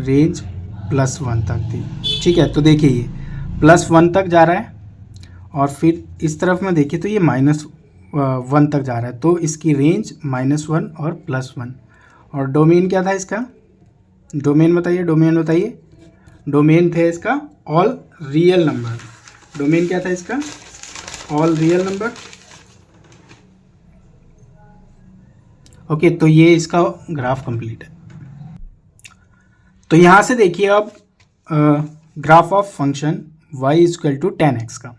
रेंज +1 तक थी। ठीक है, तो देखिए ये +1 तक जा रहा है, और फिर इस तरफ में देखिए तो ये -1 तक जा रहा है, तो इसकी रेंज -1 और +1। और डोमेन क्या था इसका, डोमेन बताइए, डोमेन थे इसका ऑल रियल नंबर। डोमेन क्या था इसका, ऑल रियल नंबर। ओके, तो ये इसका ग्राफ कंप्लीट है। तो यहाँ से देखिए अब graph of function y = 10x का,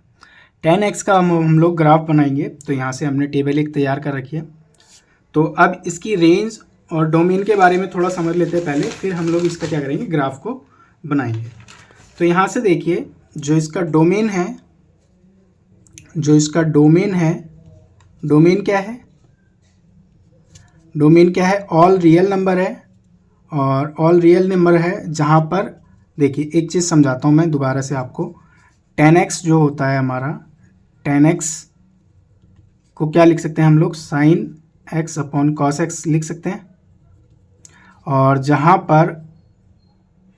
10x का हम लोग ग्राफ बनाएंगे। तो यहाँ से हमने टेबल एक तैयार कर रखी है। तो अब इसकी रेंज और डोमेन के बारे में थोड़ा समझ लेते हैं पहले, फिर हम लोग इसका क्या करेंगे, ग्राफ को बनाएंगे। तो यहाँ से देखिए जो इसका डोमेन है, डोमेन क्या है, ऑल रियल नंबर है। और ऑल रियल नंबर है जहाँ पर देखिए, एक चीज़ समझाता हूँ मैं दोबारा से आपको। 10x जो होता है हमारा, 10x को क्या लिख सकते हैं हम लोग, sin x upon cos x लिख सकते हैं। और जहाँ पर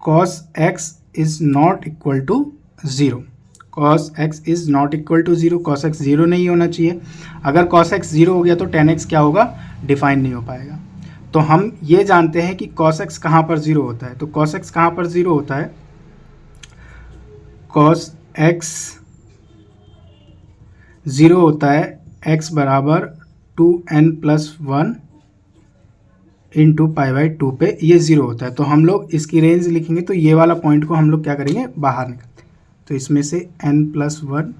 cos x is not equal to 0, cos x is not equal to 0, cos x 0 नहीं होना चाहिए। अगर cos x 0 हो गया तो 10x क्या होगा, डिफाइन नहीं हो पाएगा। तो हम ये जानते हैं कि cos x कहाँ पर 0 होता है। तो cos x कहाँ पर 0 होता है, cos x 0 होता है x बराबर 2n+1 इंटू π/2 पे ये 0 होता है। तो हम लोग इसकी रेंज लिखेंगे, तो ये वाला पॉइंट को हम लोग क्या करेंगे, बाहर निकलते हैं। तो इसमें से n+1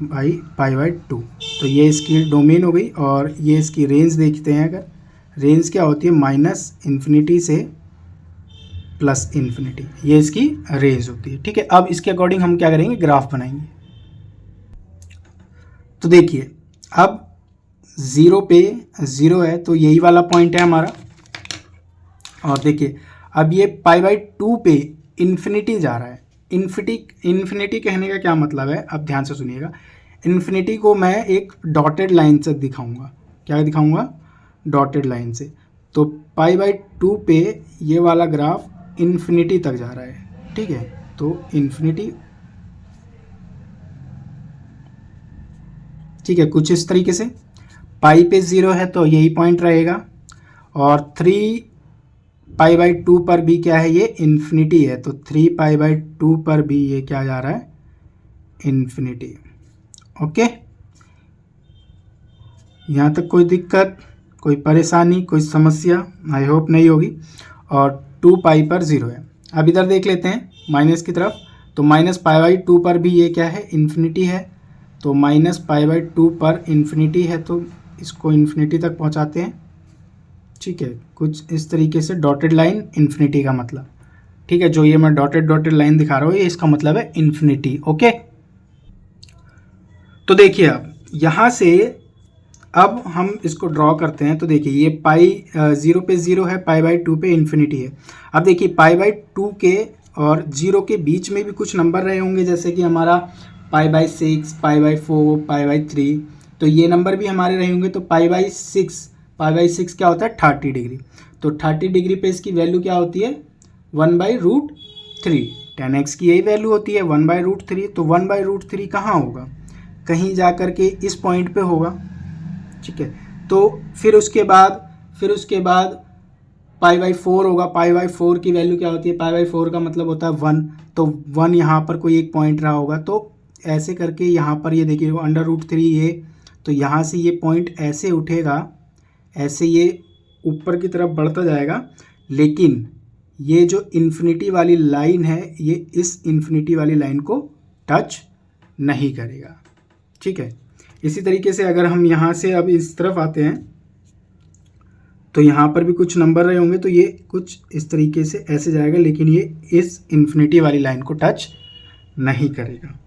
बाई π/2, तो ये इसकी डोमेन हो गई। और ये इसकी रेंज देखते हैं, अगर रेंज क्या होती है, -∞ से +∞, ये इसकी रेंज होती है। ठीक है, अब इसके अकॉर्डिंग हम क्या करेंगे, ग्राफ बनाएंगे। तो देखिए अब 0 पे 0 है, तो यही वाला पॉइंट है हमारा। और देखिए अब ये π/2 पे इन्फिनिटी जा रहा है। इन्फिनिटी कहने का क्या मतलब है, अब ध्यान से सुनिएगा। इन्फिनिटी को मैं एक डॉटेड लाइन से दिखाऊंगा। क्या दिखाऊंगा, डॉटेड लाइन से। तो π/2 पे ये वाला ग्राफ इन्फिनिटी तक जा रहा है। ठीक है, तो इन्फिनिटी, ठीक है, कुछ इस तरीके से। पाई पे 0 है तो यही पॉइंट रहेगा। और 3π/2 पर भी क्या है, ये इन्फिनिटी है। तो 3π/2 पर भी ये क्या जा रहा है, इन्फिनिटी। ओके, यहाँ तक कोई दिक्कत, कोई परेशानी, कोई समस्या आई होप नहीं होगी। और 2π पर 0 है। अब इधर देख लेते हैं माइनस की तरफ। तो -π/2 पर भी ये क्या है, इन्फिनिटी है। तो -π/2 पर इन्फिनिटी है, तो इसको इन्फिनिटी तक पहुंचाते हैं। ठीक है, कुछ इस तरीके से डॉटेड लाइन इन्फिनिटी का मतलब। ठीक है, जो ये मैं डॉटेड लाइन दिखा रहा हूँ, ये इसका मतलब है इन्फिनिटी। ओके, तो देखिए अब यहाँ से अब हम इसको ड्रॉ करते हैं। तो देखिए ये पाई 0 पे 0 है, पाई बाई 2 पे इन्फिनिटी है। अब देखिए पाई बाई 2 के और 0 के बीच में भी कुछ नंबर रहे होंगे, जैसे कि हमारा pi by 6, pi by 4, pi by 3, तो ये नंबर भी हमारे रहे होंगे। तो पाई बाई 6 क्या होता है 30 डिग्री। तो 30 डिग्री पे इसकी वैल्यू क्या होती है 1/√3। tan x की यही वैल्यू होती है 1/√3। तो 1/√3 कहाँ होगा, कहीं जा कर के इस पॉइंट पे होगा, ठीक है। तो फिर उसके बाद पाई बाई 4 होगा। पाई बाई 4 की वैल्यू क्या होती है, पाई बाई 4 का मतलब होता है 1। तो 1 यहाँ पर कोई एक पॉइंट रहा होगा। तो ऐसे करके यहाँ पर ये देखिए √3 ये, तो यहाँ से ये पॉइंट ऐसे उठेगा, ऐसे ये ऊपर की तरफ बढ़ता जाएगा, लेकिन ये जो इन्फिनिटी वाली लाइन है ये इस इन्फिनिटी वाली लाइन को टच नहीं करेगा, ठीक है। इसी तरीके से अगर हम यहाँ से अब इस तरफ आते हैं तो यहाँ पर भी कुछ नंबर रहे होंगे, तो ये कुछ इस तरीके से ऐसे जाएगा, लेकिन ये इस इन्फिनिटी वाली लाइन को टच नहीं करेगा,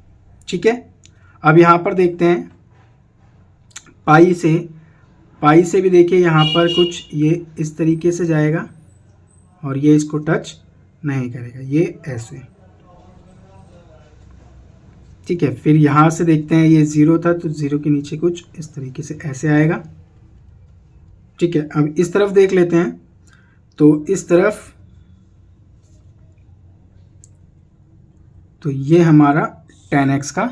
ठीक है। अब यहाँ पर देखते हैं पाई से भी देखिए यहाँ पर कुछ ये इस तरीके से जाएगा और ये इसको टच नहीं करेगा, ये ऐसे, ठीक है। फिर यहाँ से देखते हैं ये 0 था, तो 0 के नीचे कुछ इस तरीके से ऐसे आएगा, ठीक है। अब इस तरफ देख लेते हैं, तो इस तरफ तो ये हमारा tan x का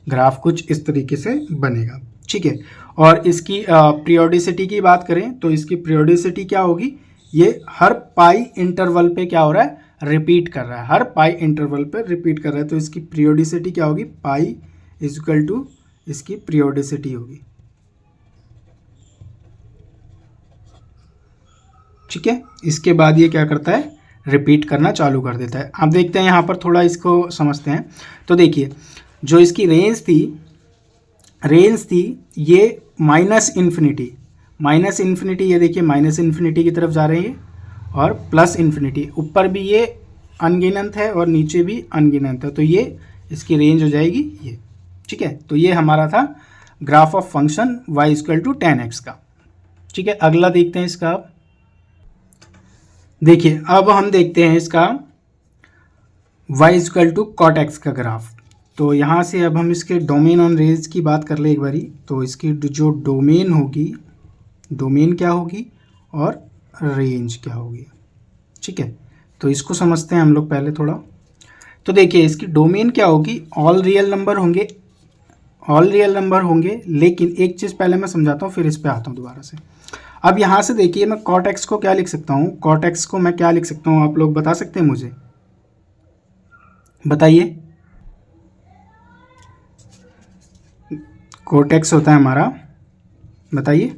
ग्राफ कुछ इस तरीके से बनेगा, ठीक है। और इसकी पीरियोडिसिटी की बात करें तो इसकी पीरियोडिसिटी क्या होगी, ये हर पाई इंटरवल पे क्या हो रहा है रिपीट कर रहा है, हर पाई इंटरवल पे रिपीट कर रहा है। तो इसकी पीरियोडिसिटी क्या होगी, पाई इज इक्वल टू इसकी पीरियोडिसिटी होगी, ठीक है। इसके बाद ये क्या करता है रिपीट करना चालू कर देता है। अब देखते हैं यहाँ पर थोड़ा इसको समझते हैं। तो देखिए जो इसकी रेंज थी ये माइनस इन्फिनिटी, ये देखिए माइनस इन्फिनिटी की तरफ जा रही है, और प्लस इन्फिनिटी, ऊपर भी ये अनगिनत है और नीचे भी अनगिनत है, तो ये इसकी रेंज हो जाएगी ये, ठीक है। तो ये हमारा था graph of function y equal to tan x का, ठीक है। अगला देखते हैं इसका। देखिए अब हम देखते हैं इसका y equal to cot x का ग्राफ। तो यहाँ से अब हम इसके डोमेन ऑन रेंज की बात कर ले एक बारी। तो इसकी जो डोमेन क्या होगी और रेंज क्या होगी, ठीक है। तो इसको समझते हैं हम लोग पहले थोड़ा। तो देखिए इसकी डोमेन क्या होगी, ऑल रियल नंबर होंगे, लेकिन एक चीज़ पहले मैं समझाता हूँ फिर इस पे आता हूँ दोबारा से। अब यहाँ से देखिए मैं cot x को क्या लिख सकता हूँ, cot x को मैं क्या लिख सकता हूँ, आप लोग बता सकते हैं मुझे, बताइए। cot x होता है हमारा, बताइए,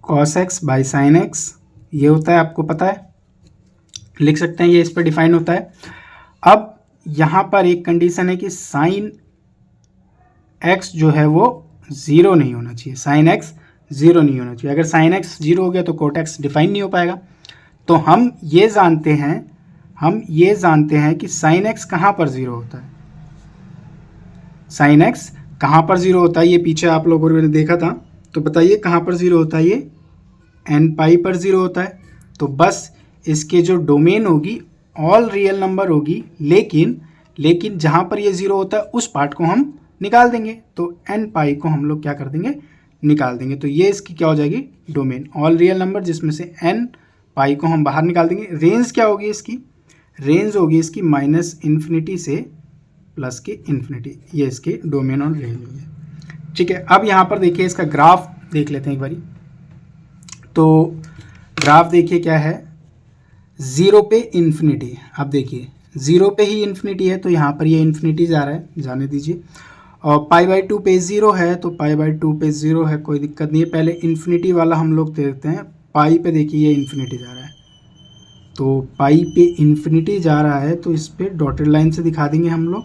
cos x by sine x, ये होता है, आपको पता है, लिख सकते हैं, ये इस पर डिफाइन होता है। अब यहाँ पर एक कंडीशन है कि साइन x जो है वो 0 नहीं होना चाहिए, साइन x 0 नहीं होना चाहिए। अगर साइन x 0 हो गया तो cot x डिफाइन नहीं हो पाएगा। तो हम ये जानते हैं कि साइन x कहाँ पर 0 होता है, साइन x कहाँ पर 0 होता है, ये पीछे आप लोगों ने देखा था। तो बताइए कहाँ पर 0 होता है, ये n पाई पर 0 होता है। तो बस इसके जो डोमेन होगी ऑल रियल नंबर होगी, लेकिन जहाँ पर ये 0 होता है उस पार्ट को हम निकाल देंगे। तो n पाई को हम लोग क्या कर देंगे, निकाल देंगे। तो ये इसकी क्या हो जाएगी डोमेन, ऑल रियल नंबर, जिसमें से n पाई को हम बाहर निकाल देंगे। रेंज क्या होगी इसकी, रेंज होगी इसकी माइनस इन्फिनिटी से प्लस के इन्फिनिटी, ये इसके डोमेन और रेंज होगी, ठीक है। अब यहाँ पर देखिए इसका ग्राफ देख लेते हैं एक बारी। तो ग्राफ देखिए क्या है, 0 पे इन्फिनिटी। अब देखिए 0 पे ही इन्फिनिटी है, तो यहाँ पर ये इन्फिनिटी जा रहा है, जाने दीजिए। और पाई बाई 2 पे 0 है, तो पाई बाई 2 पे 0 है, कोई दिक्कत नहीं है। पहले इन्फिनिटी वाला हम लोग देखते हैं। पाई पे देखिए ये इन्फिनिटी जा रहा है, तो पाई पे इन्फिनिटी जा रहा है, तो इस पर डॉटेड लाइन से दिखा देंगे हम लोग,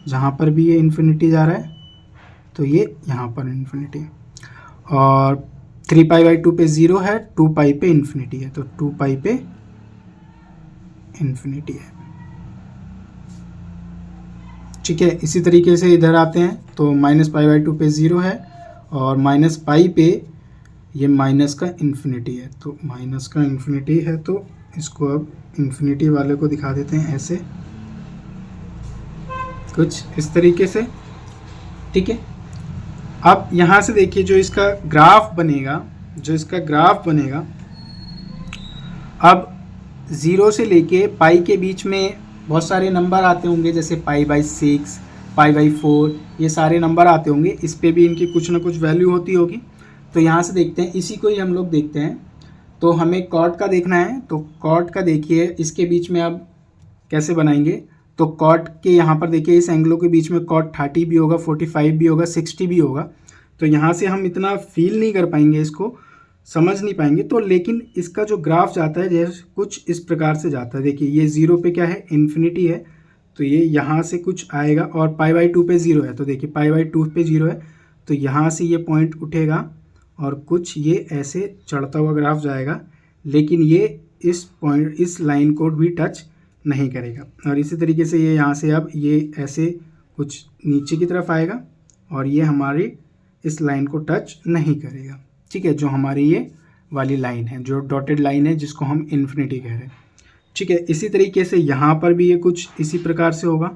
जहाँ पर भी ये इन्फिनिटी जा रहा है तो ये यहाँ पर इन्फिनिटी। और 3 पाई बाई 2 पे 0 है, 2 पाई पे इन्फिनिटी है, तो 2 पाई पे इन्फिनिटी है, ठीक है। इसी तरीके से इधर आते हैं तो -π/2 पे 0 है और -π पे ये माइनस का इन्फिनिटी है, तो माइनस का इन्फिनिटी है तो इसको अब इन्फिनिटी वाले को दिखा देते हैं ऐसे, कुछ इस तरीके से। ठीक है। अब यहाँ से देखिए जो इसका ग्राफ बनेगा, अब 0 से लेके पाई के बीच में बहुत सारे नंबर आते होंगे, जैसे π/6, π/4, ये सारे नंबर आते होंगे। इस पे भी इनकी कुछ ना कुछ वैल्यू होती होगी। तो यहाँ से देखते हैं, इसी को ही हम लोग देखते हैं। तो हमें कॉट का देखना है, तो कॉट का देखिए इसके बीच में अब कैसे बनाएंगे। तो कॉट के यहाँ पर देखिए इस एंगलों के बीच में कॉट 30 भी होगा, 45 भी होगा, 60 भी होगा। तो यहाँ से हम इतना फील नहीं कर पाएंगे, इसको समझ नहीं पाएंगे। तो लेकिन इसका जो ग्राफ जाता है जैसे कुछ इस प्रकार से जाता है। देखिए ये 0 पे क्या है, इन्फिनिटी है, तो ये यहाँ से कुछ आएगा और π/2 पे 0 है। तो देखिए π/2 पे 0 है, तो यहाँ से ये पॉइंट उठेगा और कुछ ये ऐसे चढ़ता हुआ ग्राफ जाएगा, लेकिन ये इस पॉइंट, इस लाइन को भी टच नहीं करेगा। और इसी तरीके से ये यहाँ से अब ये ऐसे कुछ नीचे की तरफ आएगा और ये हमारी इस लाइन को टच नहीं करेगा। ठीक है, जो हमारी ये वाली लाइन है, जो डॉटेड लाइन है, जिसको हम इन्फिनिटी कह रहे हैं। ठीक है। इसी तरीके से यहाँ पर भी ये कुछ इसी प्रकार से होगा,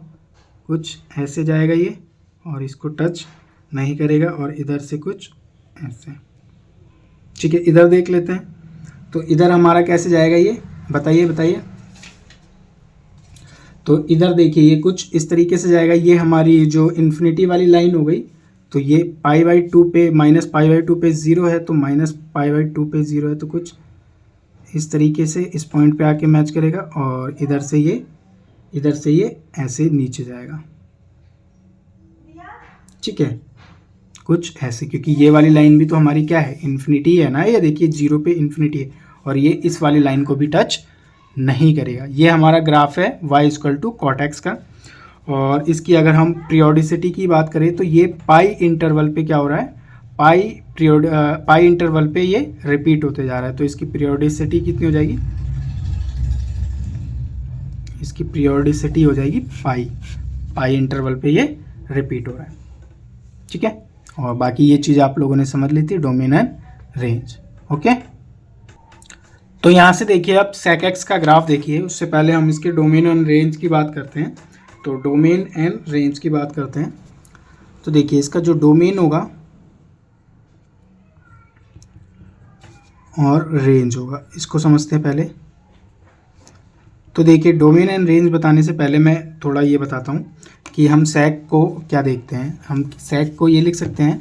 कुछ ऐसे जाएगा ये और इसको टच नहीं करेगा, और इधर से कुछ ऐसे। ठीक है, इधर देख लेते हैं। तो इधर हमारा कैसे जाएगा ये बताइए। तो इधर देखिए ये कुछ इस तरीके से जाएगा। ये हमारी जो इन्फिनिटी वाली लाइन हो गई। तो ये π/2 पे -π/2 पे 0 है, तो -π/2 पे 0 है, तो कुछ इस तरीके से इस पॉइंट पे आके मैच करेगा और इधर से ये ऐसे नीचे जाएगा। ठीक है, कुछ ऐसे, क्योंकि ये वाली लाइन भी तो हमारी क्या है, इन्फिनिटी है ना। ये देखिए 0 पे इन्फिनिटी है और ये इस वाली लाइन को भी टच नहीं करेगा। ये हमारा ग्राफ है y = cot x का। और इसकी अगर हम पीरियोडिसिटी की बात करें तो ये पाई इंटरवल पे क्या हो रहा है, पाई इंटरवल पे ये रिपीट होते जा रहा है। तो इसकी पीरियोडिसिटी कितनी हो जाएगी, इसकी पीरियोडिसिटी हो जाएगी पाई इंटरवल पे ये रिपीट हो रहा है। ठीक है, और बाकी ये चीज़ आप लोगों ने समझ ली थी, डोमेन एंड रेंज। ओके, तो यहाँ से देखिए अब sec x का ग्राफ देखिए। उससे पहले हम इसके डोमेन एंड रेंज की बात करते हैं। तो डोमेन एंड रेंज की बात करते हैं। तो देखिए इसका जो डोमेन होगा और रेंज होगा, इसको समझते हैं पहले। तो देखिए डोमेन एंड रेंज बताने से पहले मैं थोड़ा ये बताता हूँ कि हम sec को क्या देखते हैं। हम sec को ये लिख सकते हैं,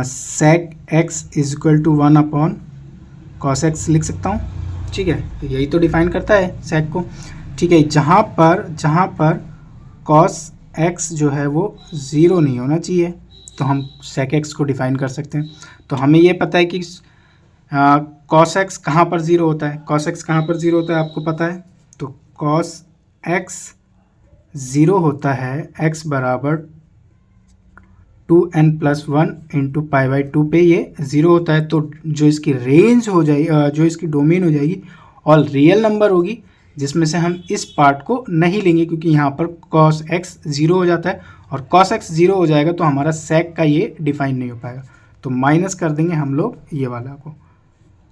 sec x = 1/cos x लिख सकता हूँ। ठीक है, तो यही तो डिफाइन करता है sec को। ठीक है, जहाँ पर cos x जो है वो 0 नहीं होना चाहिए, तो हम sec x को डिफाइन कर सकते हैं। तो हमें ये पता है कि cos x कहाँ पर 0 होता है। cos x कहाँ पर 0 होता है आपको पता है। तो cos x 0 होता है x = 2n+1 × π/2 पे ये 0 होता है। तो जो इसकी रेंज हो जाएगी, जो इसकी डोमेन हो जाएगी, ऑल रियल नंबर होगी, जिसमें से हम इस पार्ट को नहीं लेंगे, क्योंकि यहाँ पर cos x 0 हो जाता है और cos x 0 हो जाएगा तो हमारा sec का ये डिफाइन नहीं हो पाएगा। तो माइनस कर देंगे हम लोग ये वाला को।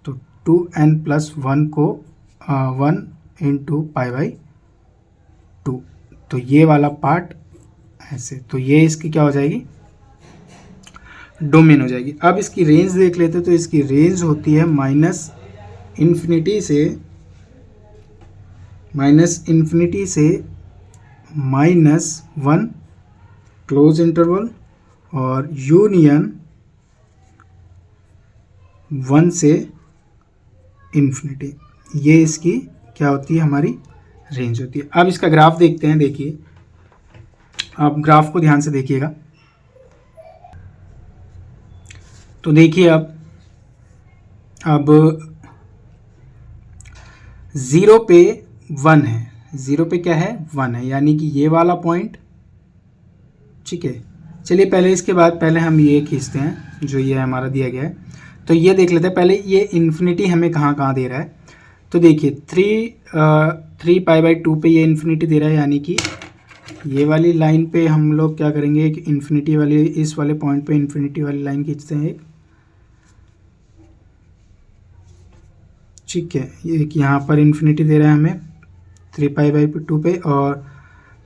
तो 2n+1 को 1 × π/2, तो ये वाला पार्ट ऐसे। तो ये इसकी क्या हो जाएगी, डोमेन हो जाएगी। अब इसकी रेंज देख लेते हैं। तो इसकी रेंज होती है -इन्फिनिटी से -1 क्लोज इंटरवल और यूनियन 1 से इन्फिनिटी। ये इसकी क्या होती है, हमारी रेंज होती है। अब इसका ग्राफ देखते हैं। देखिए आप ग्राफ को ध्यान से देखिएगा। तो देखिए अब 0 पे 1 है, 0 पे क्या है, 1 है, यानी कि ये वाला पॉइंट। ठीक है, चलिए पहले इसके बाद पहले हम ये खींचते हैं जो ये हमारा दिया गया है। तो ये देख लेते हैं पहले, ये इन्फिनिटी हमें कहाँ दे रहा है। तो देखिए 3 π/2 पे ये इन्फिनिटी दे रहा है, यानी कि ये वाली लाइन पे हम लोग क्या करेंगे, एक इन्फिनिटी वाली, इस वाले पॉइंट पे इन्फिनिटी वाली लाइन खींचते हैं एक, ठीक है। एक यहाँ पर इन्फिनिटी दे रहा है हमें 3π/2 पे, और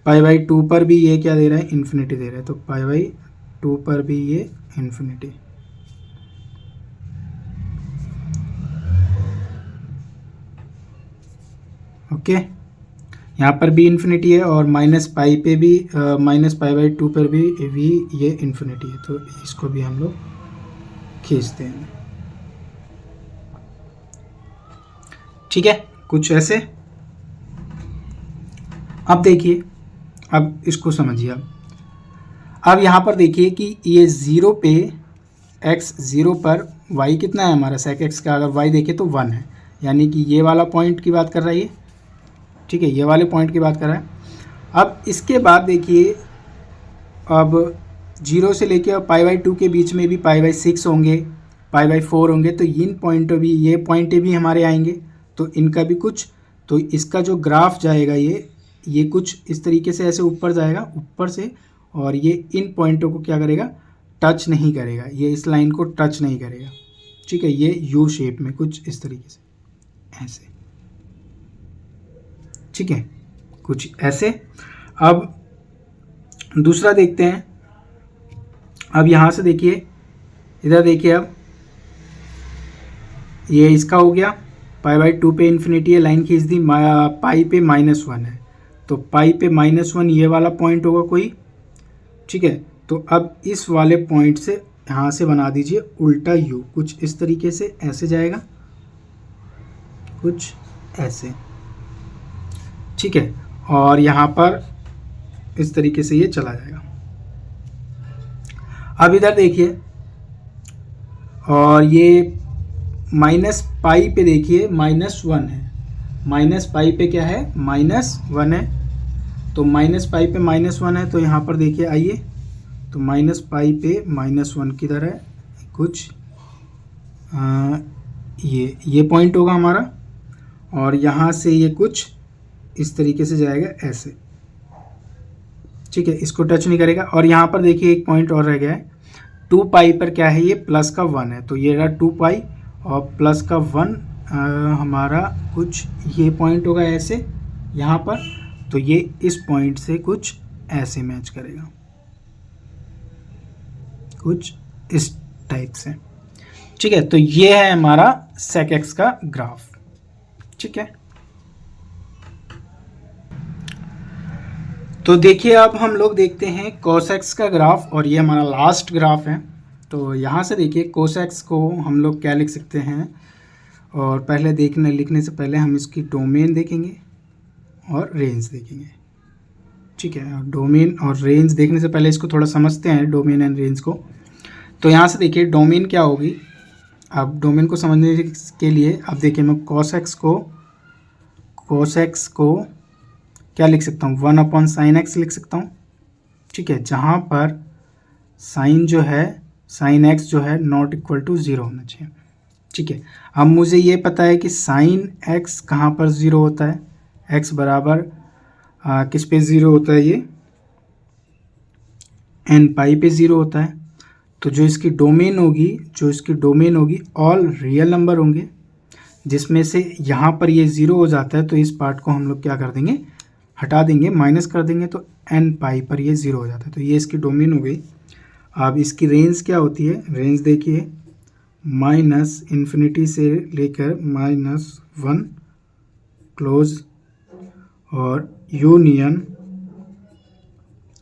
π/2 पर भी ये क्या दे रहा है, इन्फिनिटी दे रहा है, तो π/2 पर भी ये इन्फिनिटी। ओके, यहाँ पर भी इन्फिनिटी है, और -π पे भी -π/2 पर भी ये इन्फिनिटी है, तो इसको भी हम लोग खींचते हैं, ठीक है, कुछ ऐसे। अब देखिए, अब इसको समझिए। अब यहाँ पर देखिए कि ये 0 पे x 0 पर y कितना है हमारा sec x का, अगर y देखें तो 1 है, यानी कि ये वाला पॉइंट की बात कर रहा है ये, ठीक है, ये वाले पॉइंट की बात कर रहा है। अब इसके बाद देखिए, अब 0 से लेके अब π/2 के बीच में भी π/6 होंगे, π/4 होंगे, तो इन पॉइंट भी, ये पॉइंट भी हमारे आएंगे, तो इनका भी कुछ, तो इसका जो ग्राफ जाएगा ये कुछ इस तरीके से ऐसे ऊपर जाएगा, ऊपर से, और ये इन पॉइंटों को क्या करेगा, टच नहीं करेगा, ये इस लाइन को टच नहीं करेगा, ठीक है, ये यू शेप में कुछ इस तरीके से ऐसे, ठीक है, कुछ ऐसे। अब दूसरा देखते हैं। अब यहाँ से देखिए, इधर देखिए, अब ये इसका हो गया, π/2 पे इन्फिनिटी है, लाइन खींच दी, पाई पे -1 है, तो पाई पे -1 ये वाला पॉइंट होगा कोई, ठीक है। तो अब इस वाले पॉइंट से यहाँ से बना दीजिए उल्टा यू, कुछ इस तरीके से ऐसे जाएगा, कुछ ऐसे, ठीक है, और यहाँ पर इस तरीके से ये चला जाएगा। अब इधर देखिए, और ये -π पे देखिए -1 है, -π पे क्या है, -1 है, तो -π पे -1 है, तो यहाँ पर देखिए आइए, तो -π पे -1 किधर है, कुछ ये पॉइंट होगा हमारा, और यहाँ से ये कुछ इस तरीके से जाएगा ऐसे, ठीक है, इसको टच नहीं करेगा। और यहाँ पर देखिए एक पॉइंट और रह गया है, 2π पर क्या है, ये प्लस का 1 है, तो ये रहा 2π और प्लस का 1, हमारा कुछ ये पॉइंट होगा ऐसे यहाँ पर, तो ये इस पॉइंट से कुछ ऐसे मैच करेगा, कुछ इस टाइप से, ठीक है। तो ये है हमारा sec x का ग्राफ, ठीक है। तो देखिए, अब हम लोग देखते हैं cos x का ग्राफ, और ये हमारा लास्ट ग्राफ है। तो यहाँ से देखिए, cos x को हम लोग क्या लिख सकते हैं, और पहले लिखने से पहले हम इसकी डोमेन देखेंगे और रेंज देखेंगे, ठीक है। और डोमेन और रेंज देखने से पहले इसको थोड़ा समझते हैं, डोमेन एंड रेंज को। तो यहाँ से देखिए, डोमेन क्या होगी, अब डोमेन को समझने के लिए अब देखिए, मैं cos x को क्या लिख सकता हूँ, 1/sin x लिख सकता हूँ, ठीक है, जहाँ पर sin x जो है नॉट इक्वल टू 0 होना चाहिए, ठीक है। अब मुझे ये पता है कि sin x कहाँ पर 0 होता है, x बराबर किस पे 0 होता है, ये n π पे 0 होता है। तो जो इसकी डोमेन होगी ऑल रियल नंबर होंगे, जिसमें से यहाँ पर ये 0 हो जाता है, तो इस पार्ट को हम लोग क्या कर देंगे, हटा देंगे, माइनस कर देंगे, तो n π पर ये 0 हो जाता है, तो ये इसकी डोमेन हो गई। अब इसकी रेंज क्या होती है, रेंज देखिए, -∞ से लेकर -1 क्लोज, और यूनियन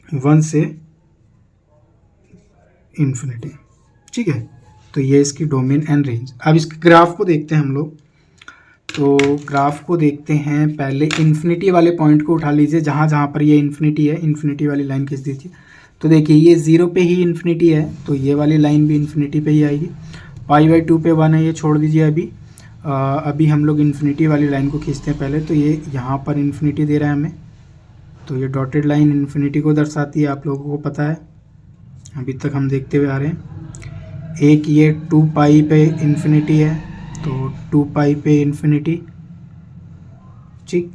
1 से इन्फिनिटी, ठीक है। तो ये इसकी डोमेन एंड रेंज। अब इसके ग्राफ को देखते हैं हम लोग। तो ग्राफ को देखते हैं, पहले इन्फिनिटी वाले पॉइंट को उठा लीजिए, जहाँ जहाँ पर ये इन्फिनिटी है, इन्फिनिटी वाली लाइन खींच दीजिए। तो देखिए, ये 0 पे ही इन्फिनिटी है, तो ये वाली लाइन भी इन्फिनिटी पे ही आएगी। π/2 पे 1 है, ये छोड़ दीजिए अभी हम लोग इन्फिनिटी वाली लाइन को खींचते हैं पहले। तो ये यहाँ पर इन्फिनिटी दे रहा है हमें, तो ये डॉटेड लाइन इन्फिनिटी को दर्शाती है, आप लोगों को पता है, अभी तक हम देखते हुए आ रहे हैं। एक ये 2π पे इन्फिनिटी है, तो 2π पे इन्फिनिटी, ठीक।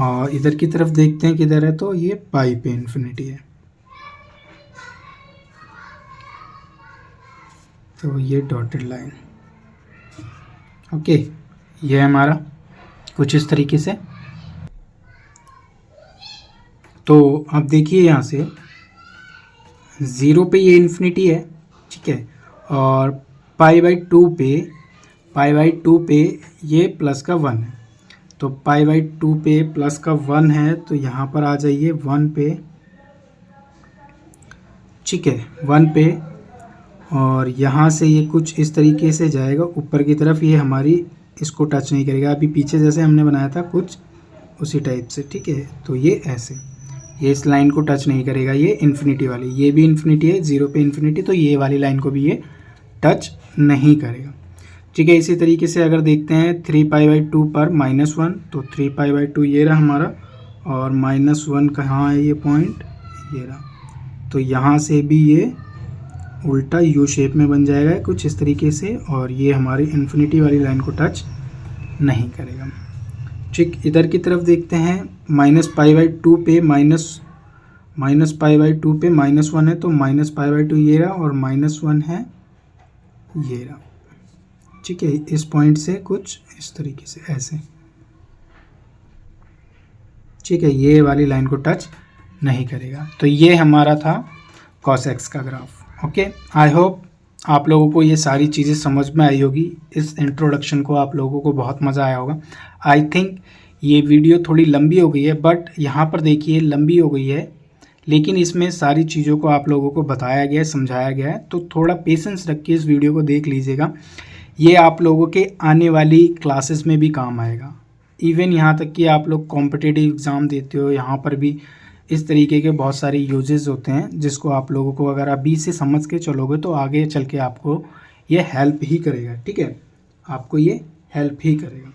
और इधर की तरफ देखते हैं किधर है, तो ये पाई पे इन्फिनिटी है। तो ये डॉटेड लाइन, ओके, ये है हमारा कुछ इस तरीके से। तो अब देखिए यहाँ से 0 पे ये इन्फिनिटी है, ठीक है, और π/2 पे ये प्लस का 1 है। तो π/2 पे प्लस का 1 है, तो यहाँ पर आ जाइए 1 पे, ठीक है, 1 पे, और यहाँ से ये कुछ इस तरीके से जाएगा ऊपर की तरफ। ये हमारी इसको टच नहीं करेगा, अभी पीछे जैसे हमने बनाया था कुछ उसी टाइप से, ठीक है। तो ये ऐसे, ये इस लाइन को टच नहीं करेगा, ये इन्फिनिटी वाली, ये भी इन्फिनिटी है, 0 पे इन्फिनिटी, तो ये वाली लाइन को भी ये टच नहीं करेगा, ठीक है। इसी तरीके से अगर देखते हैं 3π/2 पर -1, तो 3π/2 ये रहा हमारा, और -1 कहाँ है, ये पॉइंट ये रहा। तो यहाँ से भी ये उल्टा यू शेप में बन जाएगा कुछ इस तरीके से, और ये हमारी इन्फिनिटी वाली लाइन को टच नहीं करेगा, ठीक। इधर की तरफ देखते हैं -π/2 पे -π/2 पे -1 है, तो -π/2 ये रहा, और -1 है ये रहा, ठीक है। इस पॉइंट से कुछ इस तरीके से ऐसे, ठीक है, ये वाली लाइन को टच नहीं करेगा। तो ये हमारा था cos x का ग्राफ, ओके। आई होप आप लोगों को ये सारी चीज़ें समझ में आई होगी। इस इंट्रोडक्शन को आप लोगों को बहुत मज़ा आया होगा। आई थिंक ये वीडियो थोड़ी लंबी हो गई है, बट यहाँ पर देखिए लंबी हो गई है, लेकिन इसमें सारी चीज़ों को आप लोगों को बताया गया है, समझाया गया है। तो थोड़ा पेशेंस रख के इस वीडियो को देख लीजिएगा, ये आप लोगों के आने वाली क्लासेस में भी काम आएगा। इवन यहाँ तक कि आप लोग कॉम्पिटिटिव एग्ज़ाम देते हो, यहाँ पर भी इस तरीके के बहुत सारे यूजेस होते हैं, जिसको आप लोगों को अगर अभी से समझ के चलोगे तो आगे चल के आपको ये हेल्प ही करेगा, ठीक है, आपको ये हेल्प ही करेगा।